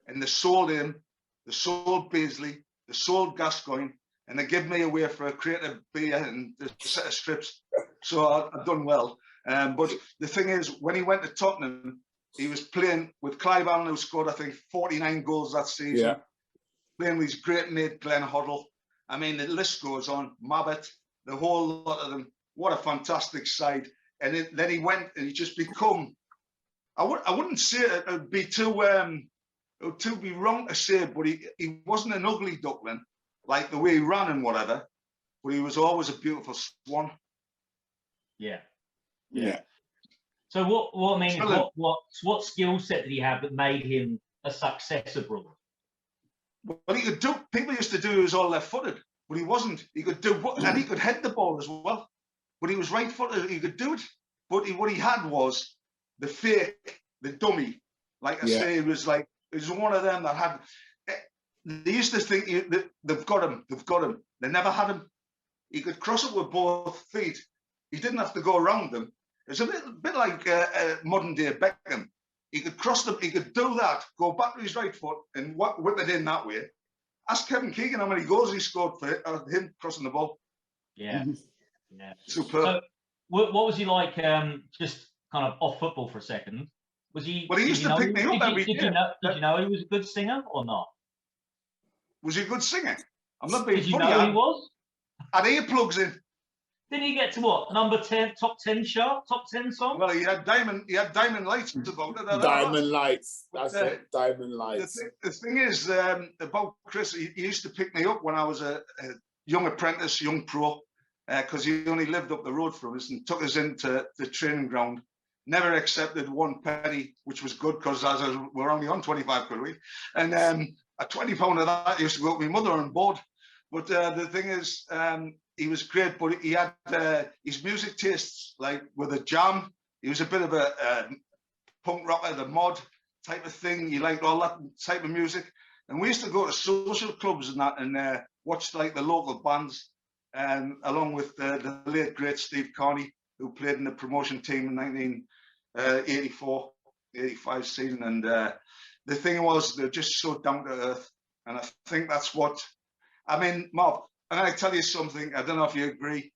And they sold him, they sold Beasley, they sold Gascoigne, and they gave me away for a crate of beer and a set of strips. So I've done well. But the thing is, when he went to Tottenham, he was playing with Clive Allen, who scored, I think, 49 goals that season. Yeah. Playing with his great mate, Glenn Hoddle. I mean, the list goes on. Mabbott, the whole lot of them. What a fantastic side. And then he went and he just become, I wouldn't say it would be too be wrong to say, but he wasn't an ugly duckling, like the way he ran and whatever, but he was always a beautiful swan. Yeah. So what I mean is what skill set did he have that made him a success abroad? Well, he could do. People used to do he was all left-footed, but he wasn't. He could do, and he could head the ball as well. But he was right-footed. He could do it. But what he had was the fake, the dummy. Like I say, it was one of them that had. They used to think they've got him. They've got him. They never had him. He could cross it with both feet. He didn't have to go around them. It's a bit like modern day Beckham. He could cross them. He could do that. Go back to his right foot and whip it in that way. Ask Kevin Keegan how many goals he scored for him crossing the ball. Yeah, superb. So, what was he like? Just kind of off football for a second. Was he? Well, he used to pick me up every day. Did you know he was a good singer or not? Was he a good singer? I'm not being funny. Did you know he was? Had earplugs in. Didn't he get to what? Number 10, top 10 chart, top 10 song? Well, he had diamond lights about it. Diamond lights. That's it. Diamond lights. The thing is about Chris, he used to pick me up when I was a young apprentice, young pro, because he only lived up the road from us and took us into the training ground. Never accepted one penny, which was good because we're only on 25 quid a week. And a £20 of that used to go to my mother on board. But the thing is, he was great, but he had his music tastes, like with a jam. He was a bit of a punk rocker, the mod type of thing. He liked all that type of music. And we used to go to social clubs and that and watch like the local bands, along with the late, great Steve Carney, who played in the promotion team in 1984, 85 season. And the thing was, they're just so down to earth. And I think that's what, I mean, Marv, I'm going to tell you something. I don't know if you agree.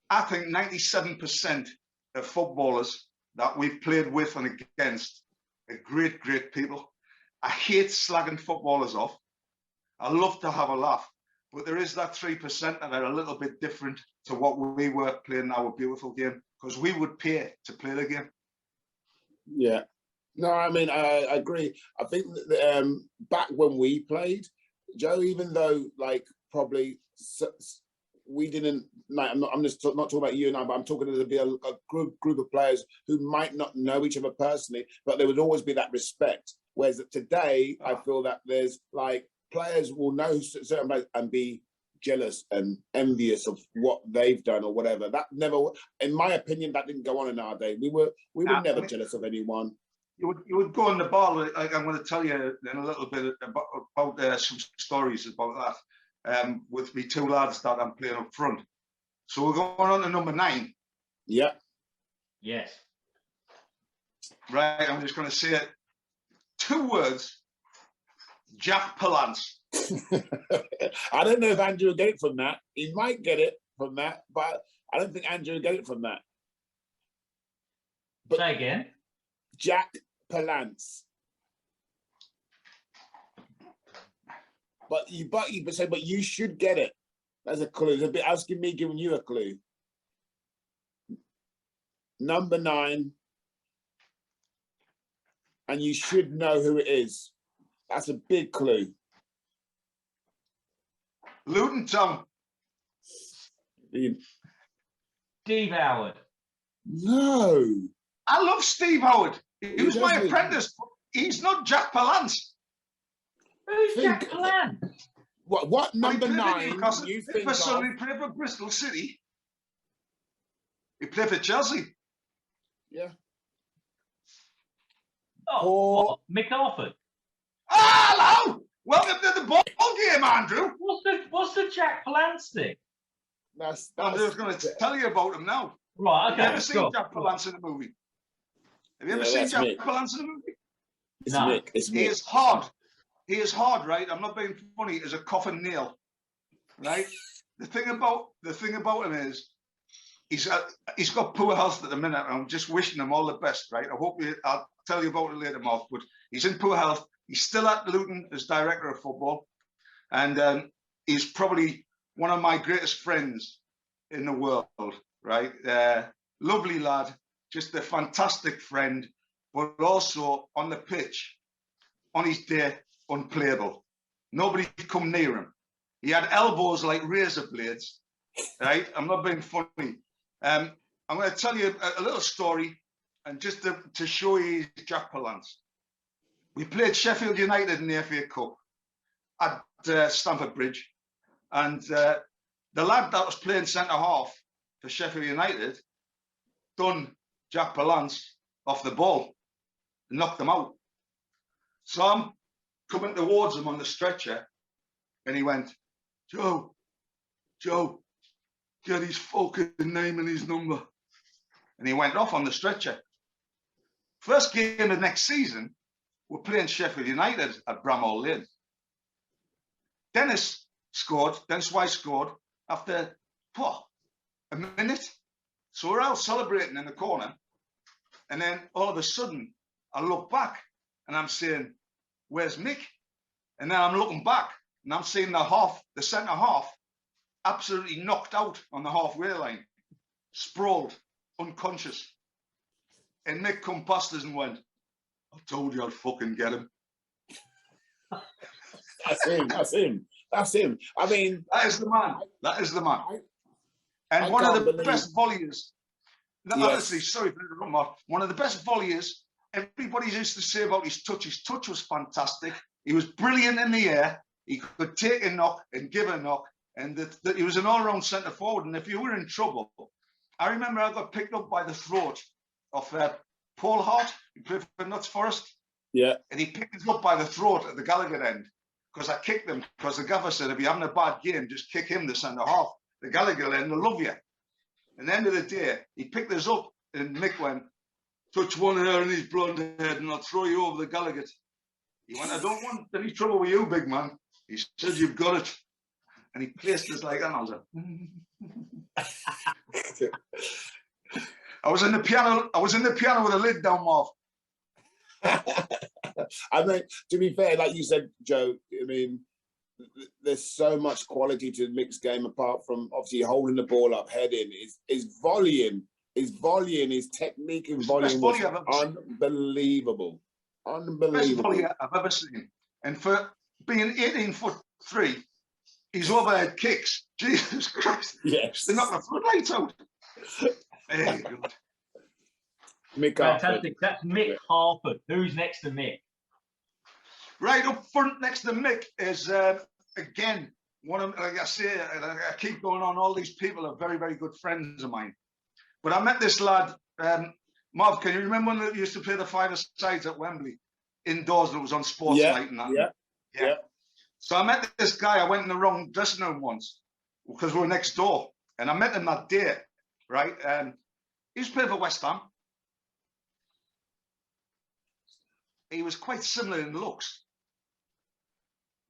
I think 97% of footballers that we've played with and against are great, great people. I hate slagging footballers off. I love to have a laugh. But there is that 3% that are a little bit different to what we were playing our beautiful game, because we would pay to play the game. Yeah. No, I mean, I agree. I think that, back when we played, Joe, even though like probably we didn't, like, I'm just not talking about you and I, but I'm talking to be a group of players who might not know each other personally, but there would always be that respect. Whereas today, I feel that there's like players will know certain players and be jealous and envious of what they've done or whatever. That never, in my opinion, that didn't go on in our day. We were never jealous of anyone. You would go on the ball. Like I'm going to tell you in a little bit about some stories about that with me two lads that I'm playing up front. So we're going on to number 9. Yeah. Yes. Right. I'm just going to say it. 2 words. Jack Palance. I don't know if Andrew will get it from that. He might get it from that, but I don't think Andrew will get it from that. But say again. Jack Palance. But you should get it. That's a clue. It's a bit asking me, giving you a clue. Number 9. And you should know who it is. That's a big clue. Luton Town. Steve Howard. No. I love Steve Howard. He was my doesn't. apprentice. He's not Jack Palance. Who's Jack Palance? What number Well, 9 do you think of? He played for Bristol City. He played for Chelsea. Yeah. Oh, what? Mick Harper. Hello! Welcome to the ball game, Andrew. What's the Jack Palance thing? That's I was going to tell you about him now. Right, okay. Have you ever seen Jack Palance in a movie? Have you ever seen Jack Palance in a movie? It's Mick. It's Mick. He is hard. He is hard, right? I'm not being funny. As a coffin nail, right? The thing about him is he's got poor health at the minute. I'm just wishing him all the best, right? I'll tell you about it later, Mark. But he's in poor health. He's still at Luton as director of football, and he's probably one of my greatest friends in the world, right? Lovely lad, just a fantastic friend, but also on the pitch, on his day, unplayable. Nobody could come near him. He had elbows like razor blades, right? I'm not being funny. I'm going to tell you a little story, and just to show you Jack Palance. We played Sheffield United in the FA Cup at Stamford Bridge, and the lad that was playing centre-half for Sheffield United done Jack Palance off the ball and knocked him out. So I'm coming towards him on the stretcher, and he went, Joe, get his fucking name and his number. And he went off on the stretcher. First game of next season, we're playing Sheffield United at Bramall Lane. Dennis White scored after a minute. So we're out celebrating in the corner. And then all of a sudden, I look back and I'm saying, where's Mick? And then I'm looking back and I'm seeing the centre half, absolutely knocked out on the halfway line, sprawled, unconscious. And Mick come past us and went, I told you I'd fucking get him. That's him. I mean, that is the man. And one of the best volleys. Honestly, sorry for interrupting, Mark. One of the best volleys. Everybody used to say about his touch. His touch was fantastic. He was brilliant in the air. He could take a knock and give a knock. And he was an all-round centre forward. And if you were in trouble, I remember I got picked up by the throat of Paul Hart, who played for Notts Forest. Yeah. And he picked us up by the throat at the Gallagher end because I kicked him, because the gaffer said, if you're having a bad game, just kick him, the centre half. The Gallagher end will love you. And at the end of the day, he picked us up and Mick went, touch one hair in his blonde head and I'll throw you over the Gallagher. He went, I don't want any trouble with you, big man. He said, you've got it. And he placed us like that. And I was like, I was in the piano with a lid down, Marv. I mean, to be fair, like you said, Joe, I mean, there's so much quality to Mick's game apart from obviously holding the ball up, heading. His volume, his technique and volume was unbelievable. Best volley I've ever seen. And for being 18'3", his overhead kicks, Jesus Christ. Yes. They knock the floodlights out. Very good. Mick Fantastic. That's Mick Harper. Who's next to Mick? Right up front next to Mick is, again, one of, like I say, I keep going on, all these people are very, very good friends of mine. But I met this lad, Marv, can you remember when they used to play the five-a-sides at Wembley? Indoors, and it was on sports night and that? Yeah. So I met this guy, I went in the wrong dressing room once, because we were next door. And I met him that day, right? He was playing for West Ham. He was quite similar in looks.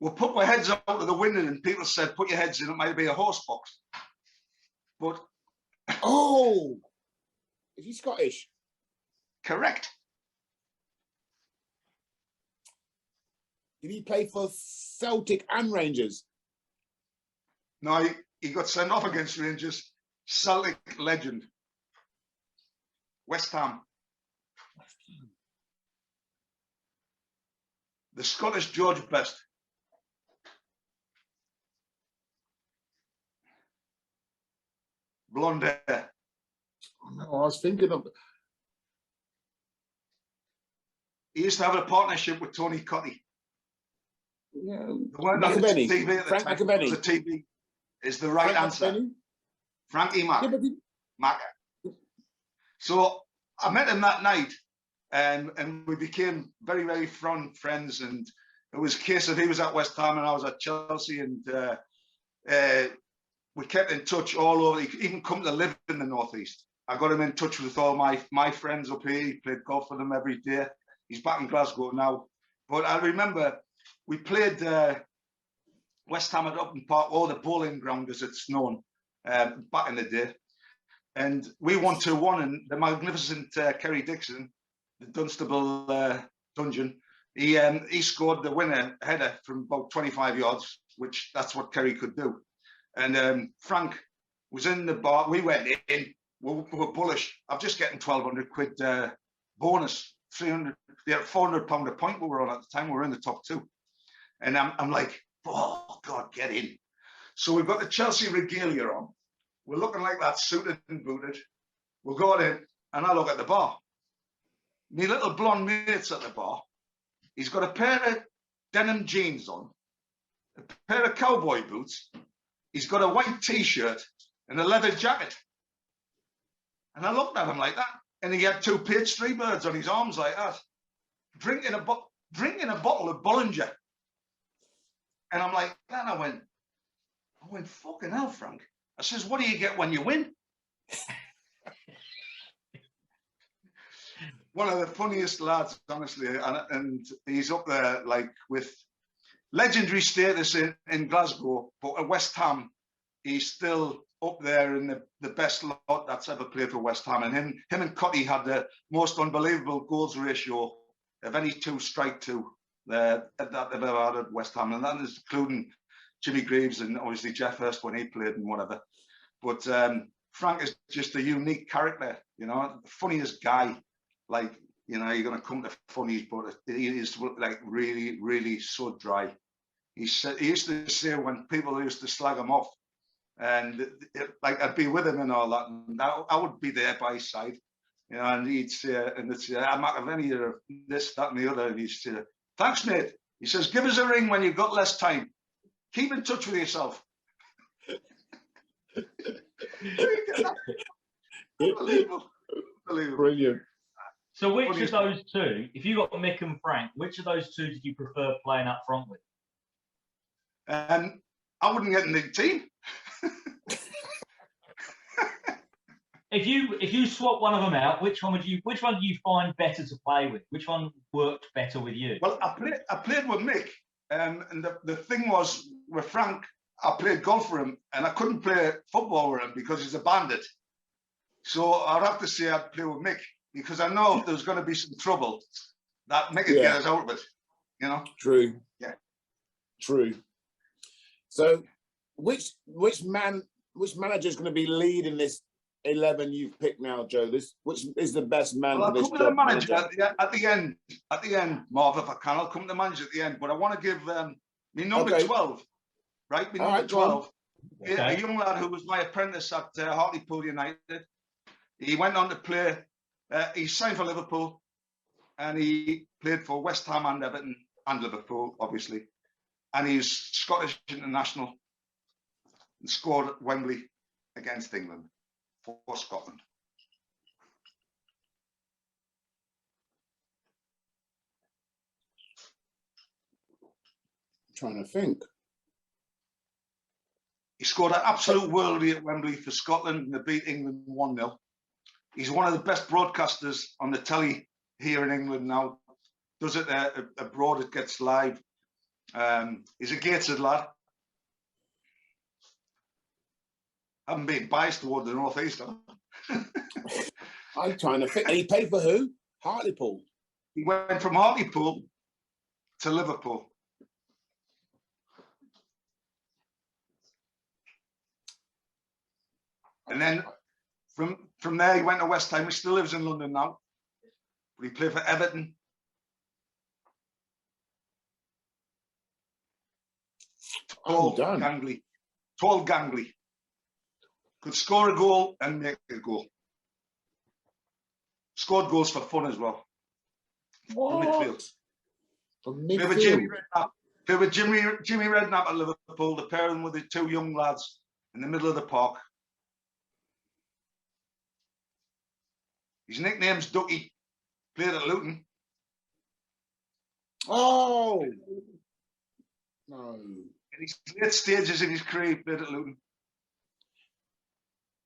We put my heads out of the window and people said, put your heads in, it might be a horse box. But... Oh! Is he Scottish? Correct. Did he play for Celtic and Rangers? No, he got sent off against Rangers. Celtic legend. West Ham. The Scottish George Best. blonde hair. No, I was thinking of. He used to have a partnership with Tony Cotty. Yeah, They weren't on the McAvenny. TV at the Frank time. McAvenny. The TV is the right answer. McAvenny? Frankie Mac. Yeah, but Mac. So I met him that night, and we became very, very friends. And it was a case of he was at West Ham and I was at Chelsea, and we kept in touch all over. He even come to live in the Northeast. I got him in touch with all my friends up here. He played golf with them every day. He's back in Glasgow now. But I remember we played West Ham at Upton Park, or the bowling ground as it's known, back in the day. And we won 2-1, and the magnificent Kerry Dixon, the Dunstable Dungeon, he scored the winner header from about 25 yards, which that's what Kerry could do. And Frank was in the bar. We went in. We were bullish. I'm just getting 1,200 quid bonus, 300, yeah, 400 pound a point we were on at the time. We were in the top two. And I'm like, oh, God, get in. So we've got the Chelsea regalia on. We're looking like that, suited and booted. We'll go in, and I look at the bar. My little blonde mate's at the bar. He's got a pair of denim jeans on, a pair of cowboy boots. He's got a white T-shirt and a leather jacket. And I looked at him like that. And he had 2 page 3 birds on his arms like that, drinking a bottle of Bollinger. And I'm like, then I went, fucking hell, Frank. I says, what do you get when you win? One of the funniest lads, honestly, and he's up there like with legendary status in Glasgow, but at West Ham, he's still up there in the best lot that's ever played for West Ham. And him and Cotty had the most unbelievable goals ratio of any 2 strike 2 that they've ever had at West Ham, and that is including Jimmy Greaves and obviously Jeff Hurst when he played and whatever. But Frank is just a unique character, you know, the funniest guy. Like, you know, you're going to come to funnies, but he is like really, really so dry. He used to say when people used to slag him off, and like I'd be with him and all that, and I would be there by his side, you know, and he'd say, and it's McAvenny or this, that, and the other, and he'd say, thanks, mate. He says, give us a ring when you've got less time. Keep in touch with yourself. Unbelievable. Brilliant. So which of those two, if you got Mick and Frank, which of those two did you prefer playing up front with? I wouldn't get in the team. If you swap one of them out, which one do you find better to play with? Which one worked better with you? Well, I played with Mick, and the thing was with Frank, I played golf for him, and I couldn't play football with him because he's a bandit. So I'd have to say I'd play with Mick, because I know if there's going to be some trouble, that Mick would get us out of it. You know. True. Yeah. True. So, which manager is going to be leading this 11 you've picked now, Joe? Which is the best man well, for this I'll come job? to the manager at the end, Marv, if I can. I'll come to the manager at the end, but I want to give me number 12, right? Me number 12, a young lad who was my apprentice at Hartlepool United. He went on to play. He signed for Liverpool, and he played for West Ham and Everton and Liverpool, obviously. And he's Scottish international and scored at Wembley against England for Scotland. I'm trying to think. He scored an absolute worldie at Wembley for Scotland, and they beat England 1-0. He's one of the best broadcasters on the telly here in England now. Does it abroad, it gets live. He's a Gateshead lad. I haven't been biased toward the North East. I'm trying to think. And he played for who? Hartlepool. He went from Hartlepool to Liverpool. And then from there, he went to West Ham. He still lives in London now. But he played for Everton. Tall, gangly. Could score a goal and make a goal. Scored goals for fun as well. From midfield. From Favorite Jimmy Redknapp at Liverpool. The pair of them were the two young lads in the middle of the park. His nickname's Ducky. Played at Luton. Oh no! In his late stages in his career, he played at Luton.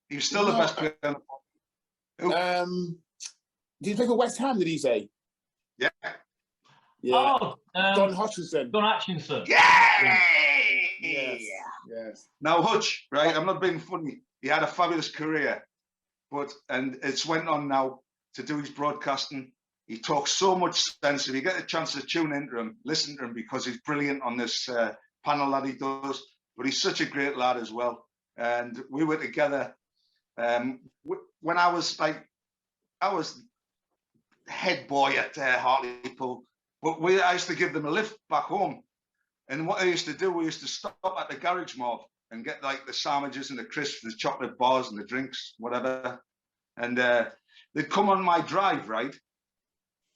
He was still the best player in the park. Did he play for West Ham? Did he say? Yeah. Yeah. Oh, Don Hutchinson. Don Hutchinson. Yeah. Yes. Now Hutch, right? I'm not being funny. He had a fabulous career, and it's went on now to do his broadcasting. He talks so much sense. If you get a chance to tune into him, listen to him, because he's brilliant on this panel that he does. But he's such a great lad as well. And we were together when I was head boy at Hartlepool. But I used to give them a lift back home. And what I used to do, we used to stop at the garage mob and get like the sandwiches and the crisps, the chocolate bars and the drinks, whatever. And they'd come on my drive, right?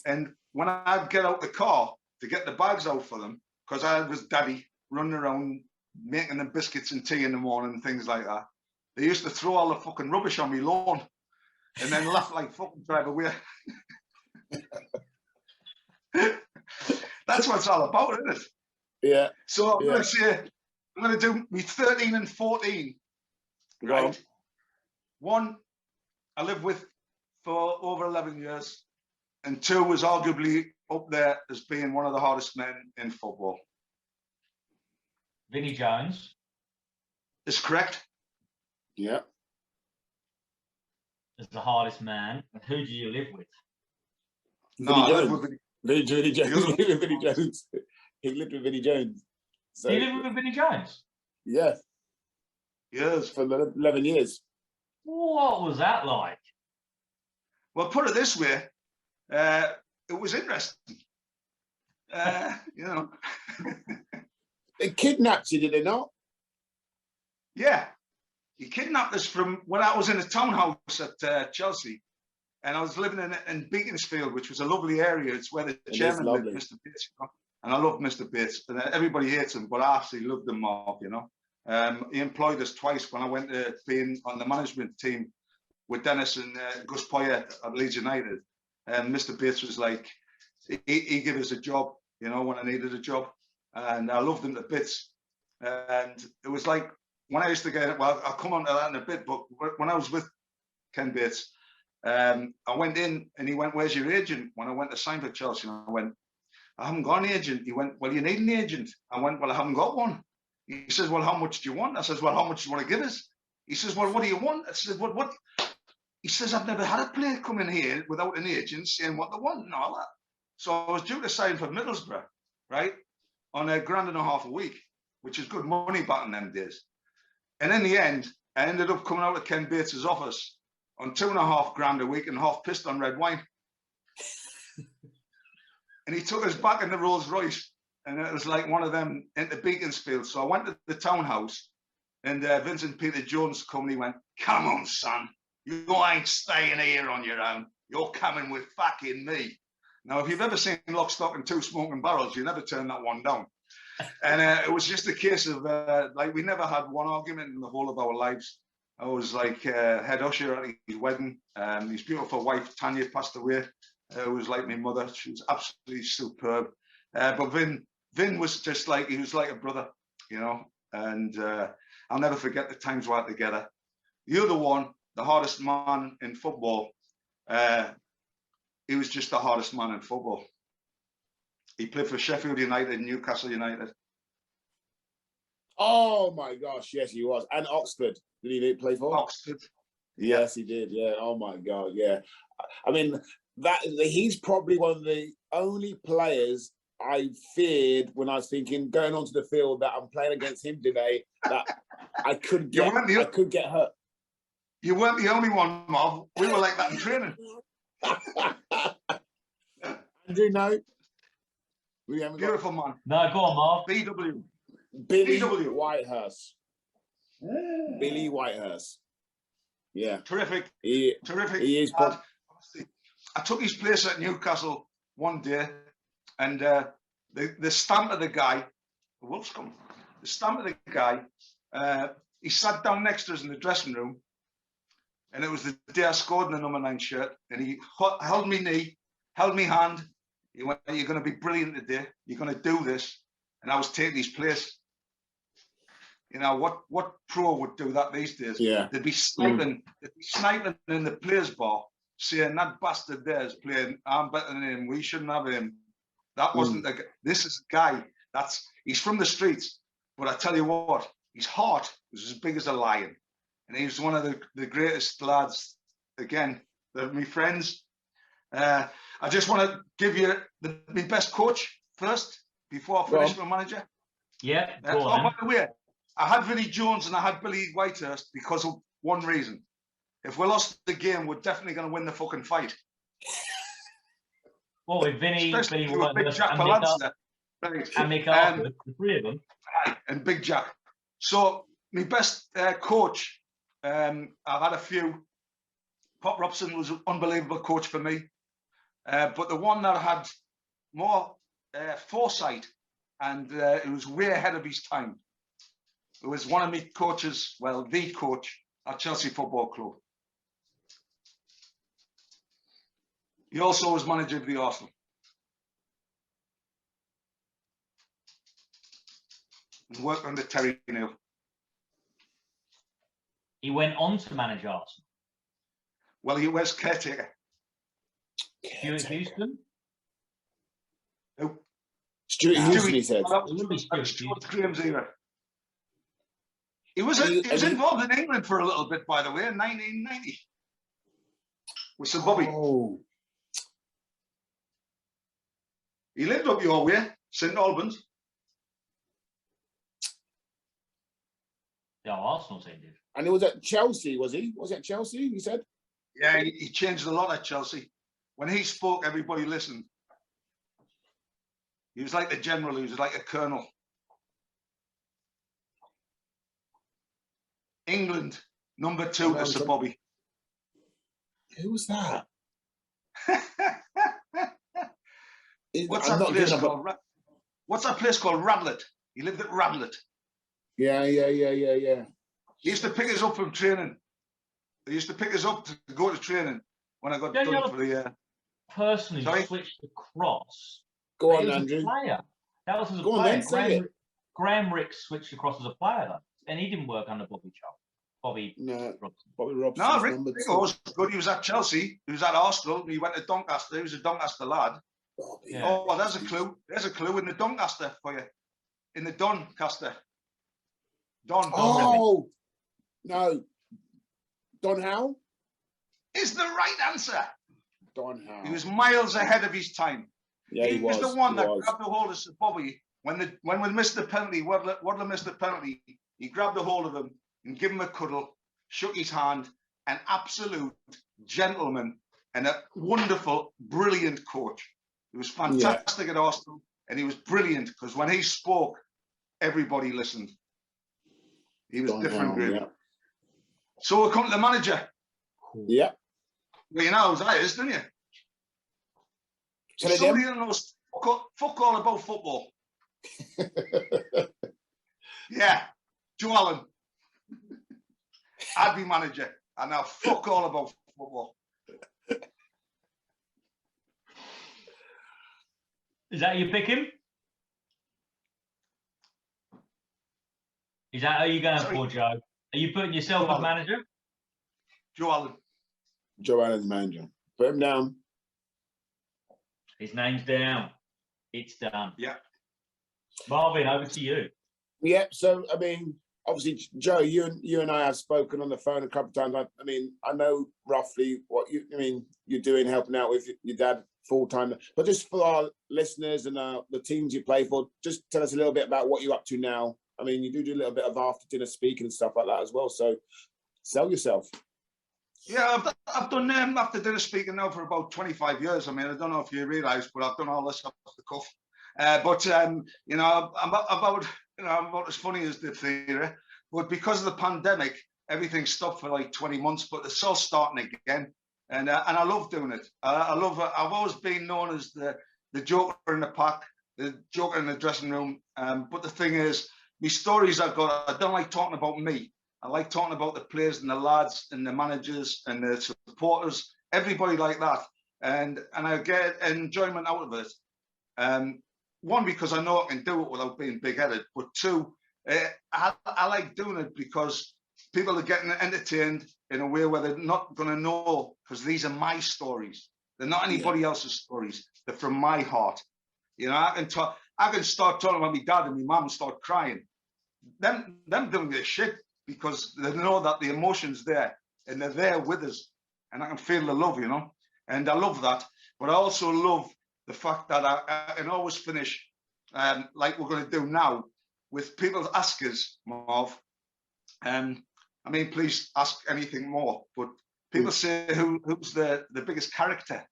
And when I'd get out the car to get the bags out for them, because I was daddy running around making them biscuits and tea in the morning and things like that, they used to throw all the fucking rubbish on me lawn and then laugh like fucking drive away. That's what it's all about, isn't it? Yeah. So I'm going to say, I'm going to do me 13 and 14. Right. Well, one, I lived with for over 11 years. And two was arguably up there as being one of the hardest men in football. Vinnie Jones. Is correct? Yeah. Is the hardest man. And who do you live with? No, Vinnie I live Jones. with Vinnie Jones. He lived with Vinnie Jones. He lived with Vinnie Jones. So, Do you live with Vinnie Jones? yeah, years. for 11 years. What was that like? Well, put it this way, it was interesting. You know. They kidnapped you, did they not? Yeah. He kidnapped us from when I was in a townhouse at Chelsea, and I was living in Beaconsfield, which was a lovely area. It's where the chairman lived, Mr. Bates, you know? And I loved Mr. Bates. And everybody hates him, but I absolutely loved him more, you know. He employed us twice when I went to being on the management team with Dennis and Gus Poyet at Leeds United. And Mr. Bates was like, he gave us a job, you know, when I needed a job. And I loved him to bits. And it was like, when I used to get, well, I'll come on to that in a bit, but when I was with Ken Bates, I went in and he went, "Where's your agent?" When I went to sign for Chelsea, and I went, "I haven't got an agent." He went, "Well, you need an agent." I went, "Well, I haven't got one." He says, "Well, how much do you want?" I says, "Well, how much do you want to give us?" He says, "Well, what do you want?" I said, "What? What?" He says, "I've never had a player come in here without an agent saying what they want and all that." So I was due to sign for Middlesbrough, right, on £1.5 a week, which is good money back in them days. And in the end, I ended up coming out of Ken Bates's office on £2.5 a week and half pissed on red wine. And he took us back in the Rolls Royce, and it was like one of them into Beaconsfield. So I went to the townhouse, and Vincent Peter Jones come and he went, "Come on, son, you ain't staying here on your own. You're coming with fucking me." Now, if you've ever seen Lock, Stock and Two Smoking Barrels, you never turn that one down. And it was just a case of, like, we never had one argument in the whole of our lives. I was like head usher at his wedding. His beautiful wife, Tanya, passed away. It was like my mother. She was absolutely superb. But Vin was just like, he was like a brother, you know. And I'll never forget the times we had together. The other one, the hardest man in football, he was just the hardest man in football. He played for Sheffield United and Newcastle United. Oh my gosh, yes, he was. And Oxford. Did he play for? Oxford. Yes, he did. Yeah. Oh my God. Yeah. I mean, he's probably one of the only players I feared when I was thinking going onto the field that I'm playing against him today, that I could get hurt. You weren't the only one, Marv. We were like that in training. Andrew, no. Beautiful man. No, go on, Marv. BW. Billy BW. Whitehurst. Billy Whitehurst. Yeah. Terrific. Terrific. He is. I took his place at Newcastle one day, and the stamp of the guy, the Wolves come. The stamp of the guy, he sat down next to us in the dressing room, and it was the day I scored in the number 9 shirt, and he held me knee, held me hand. He went, "You're going to be brilliant today. You're going to do this." And I was taking his place. You know, what pro would do that these days? Yeah. They'd be sniping in the players' bar, saying that bastard there's playing, I'm better than him, we shouldn't have him. That wasn't this is a guy he's from the streets, but I tell you what, his heart was as big as a lion. And he was one of the greatest lads. Again, they're my friends. I just want to give you my best coach first before I finish my manager. Yeah. By the way, I had Vinnie Jones and I had Billy Whitehurst because of one reason. If we lost the game, we're definitely going to win the fucking fight. Well, with Vinnie, Especially Billy with Big Whitehurst, Jack and Palance, Mick Harper, the 3 of them. and Big Jack. So my best coach, I've had a few. Pop Robson was an unbelievable coach for me, but the one that had more foresight and it was way ahead of his time. It was one of my coaches, well, the coach at Chelsea Football Club. He also was manager of the Arsenal. And worked under Terry Neal. He went on to manage Arsenal. Well, he was caretaker. Stuart Houston? Who? Stuart Houston, he said. Stuart Graham's era. He was involved in England for a little bit, by the way, in 1990. With Sir Bobby. Oh. He lived up your way, St Albans. Yeah, Arsenal team did. And he was at Chelsea, was he? Was he at Chelsea, you said? Yeah, he changed a lot at Chelsea. When he spoke, everybody listened. He was like a general, he was like a colonel. England, number 2 to Sir Bobby. Who was that? What's that place called? Radlett. He lived at Radlett. Yeah. He used to pick us up from training. He used to pick us up to go to training when I got done for the person who switched across. Go on, Andrew. That was as a Go player. on then, say it. Graham Ricks switched across as a player, though. And he didn't work under Bobby Charles. Bobby Robson. No, Rick was good. He was at Chelsea. He was at Arsenal. He went to Doncaster. He was a Doncaster lad. Yeah. Oh, well, there's a clue. There's a clue in the Doncaster for you. In the Doncaster. Oh, no. Don Howe? Is the right answer. Don Howe. He was miles ahead of his time. Yeah, he was the one that grabbed the hold of Sir Bobby. When we missed the penalty, Wadler missed the penalty, he grabbed the hold of him and gave him a cuddle, shook his hand, an absolute gentleman and a wonderful, brilliant coach. He was fantastic at Arsenal and he was brilliant because when he spoke, everybody listened. He was different, really. Yeah. So we'll come to the manager. Yeah. Well, you know who that is, don't you? Somebody that knows fuck all about football. Yeah, Joe Allen. I'd be manager, and I'll fuck all about football. Is that you pick him? Is that how you're going for, Joe? Are you putting yourself as manager? Joe Allen. Joe Allen's manager. Put him down. His name's down. It's done. Yeah. Marvin, over to you. Yeah, so I mean, obviously, Joe, you and I have spoken on the phone a couple of times. I mean, I know roughly what you're doing, helping out with your dad full time. But just for our listeners and the teams you play for, just tell us a little bit about what you're up to now. I mean, you do a little bit of after dinner speaking and stuff like that as well. So, sell yourself. Yeah, I've done after dinner speaking now for about 25 years. I mean, I don't know if you realise, but I've done all this off the cuff. But you know, I'm about as funny as the theatre. But because of the pandemic, everything stopped for like 20 months, but it's all starting again. And I love doing it. I love it. I've always been known as the joker in the pack, the joker in the dressing room. But the thing is, my stories I've got, I don't like talking about me. I like talking about the players and the lads and the managers and the supporters, everybody like that. And I get enjoyment out of it. One, because I know I can do it without being big-headed. But two, I like doing it because people are getting entertained in a way where they're not going to know, because these are my stories. They're not anybody else's stories. They're from my heart. You know, I can start talking about my dad and my mum and start crying. Them don't give a shit, because they know that the emotion's there and they're there with us, and I can feel the love, you know. And I love that. But I also love the fact that I can always finish like we're going to do now, with people ask us, Marv, I mean, please ask anything more, but people say, who's the biggest character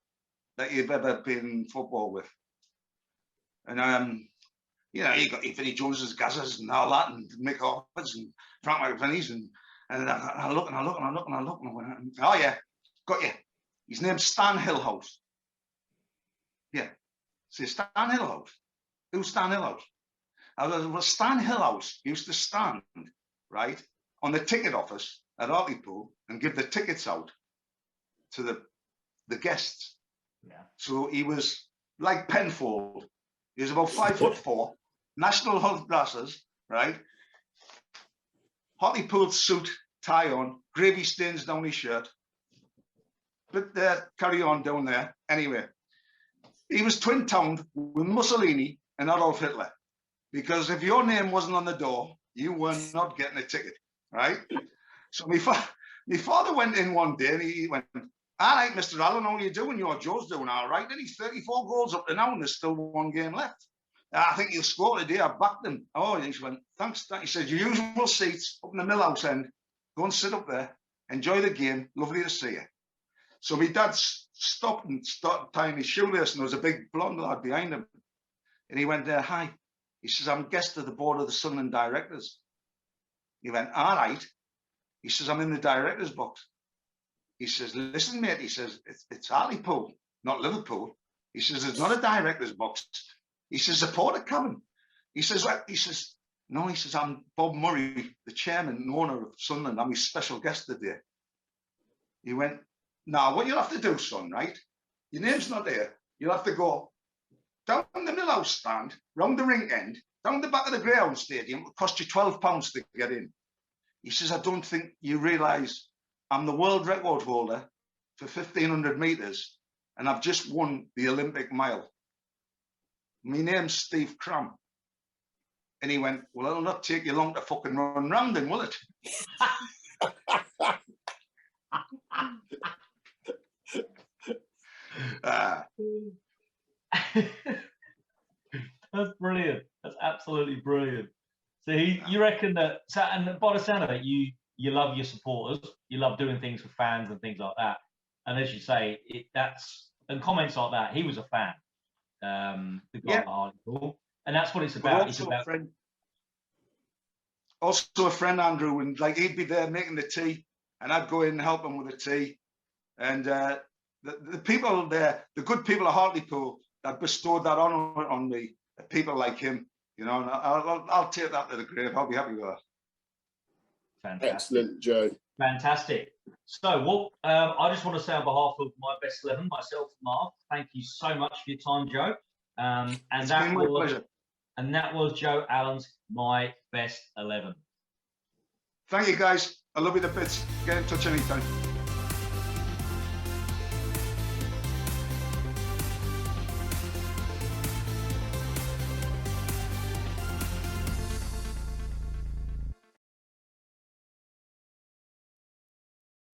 that you've ever been in football with? And you know, you got Vinnie Jones, Gazzers and all that, and Mick Harper and Frank McVinnie's, and I look and I went, oh yeah, got you. His name's Stan Hillhouse. Yeah, say Stan Hillhouse. Who's Stan Hillhouse? Well, Stan Hillhouse used to stand, right, on the ticket office at Hartlepool and give the tickets out to the guests. Yeah. So he was like Penfold. He was about 5'4", national health glasses, right? Hartlepool suit, tie on, gravy stains down his shirt. But carry on down there. Anyway, he was twin-tongued with Mussolini and Adolf Hitler. Because if your name wasn't on the door, you were not getting a ticket, right? So my father went in one day and he went, all right, Mr. Allon, how are you doing? Your Joe's doing all right. And he's 34 goals up to now and there's still one game left. I think he'll score today. I backed him. Oh, and he went, thanks. He said, your usual seats up in the Millhouse end. Go and sit up there. Enjoy the game. Lovely to see you. So my dad stopped and started tying his shoelace, and there was a big blonde lad behind him. And he went, hi. He says, I'm guest of the board of the Sunderland directors. He went, all right. He says, I'm in the director's box. He says, listen, mate. He says, it's Hartlepool, not Liverpool. He says, there's not a director's box. He says, the porter cabin. He says, what? He says, no. He says, I'm Bob Murray, the chairman and owner of Sunderland. I'm his special guest today. He went, now, what you'll have to do, son, right? Your name's not there. You'll have to go down the Millhouse stand, round the ring end, down the back of the Greyhound Stadium. It'll cost you £12 to get in. He says, I don't think you realise I'm the world record holder for 1,500 metres, and I've just won the Olympic mile. My name's Steve Cram. And he went, well, it'll not take you long to fucking run round him, will it? That's brilliant. That's absolutely brilliant. So you reckon that, and by the sound of it, you love your supporters, you love doing things for fans and things like that. And as you say, and comments like that, he was a fan. The guy at Hartlepool, and that's what it's about. It's about also a friend, Andrew, and like he'd be there making the tea, and I'd go in and help him with the tea. And the people there, the good people at Hartlepool that bestowed that honour on me, people like him, you know, and I'll take that to the grave. I'll be happy with that. Fantastic. Excellent, Joe. Fantastic. So, I just want to say on behalf of my best 11, myself, Marv, thank you so much for your time, Joe. It's been my pleasure. And that was Joe Allon's My Best 11. Thank you, guys. I love you to bits. Get in touch anytime.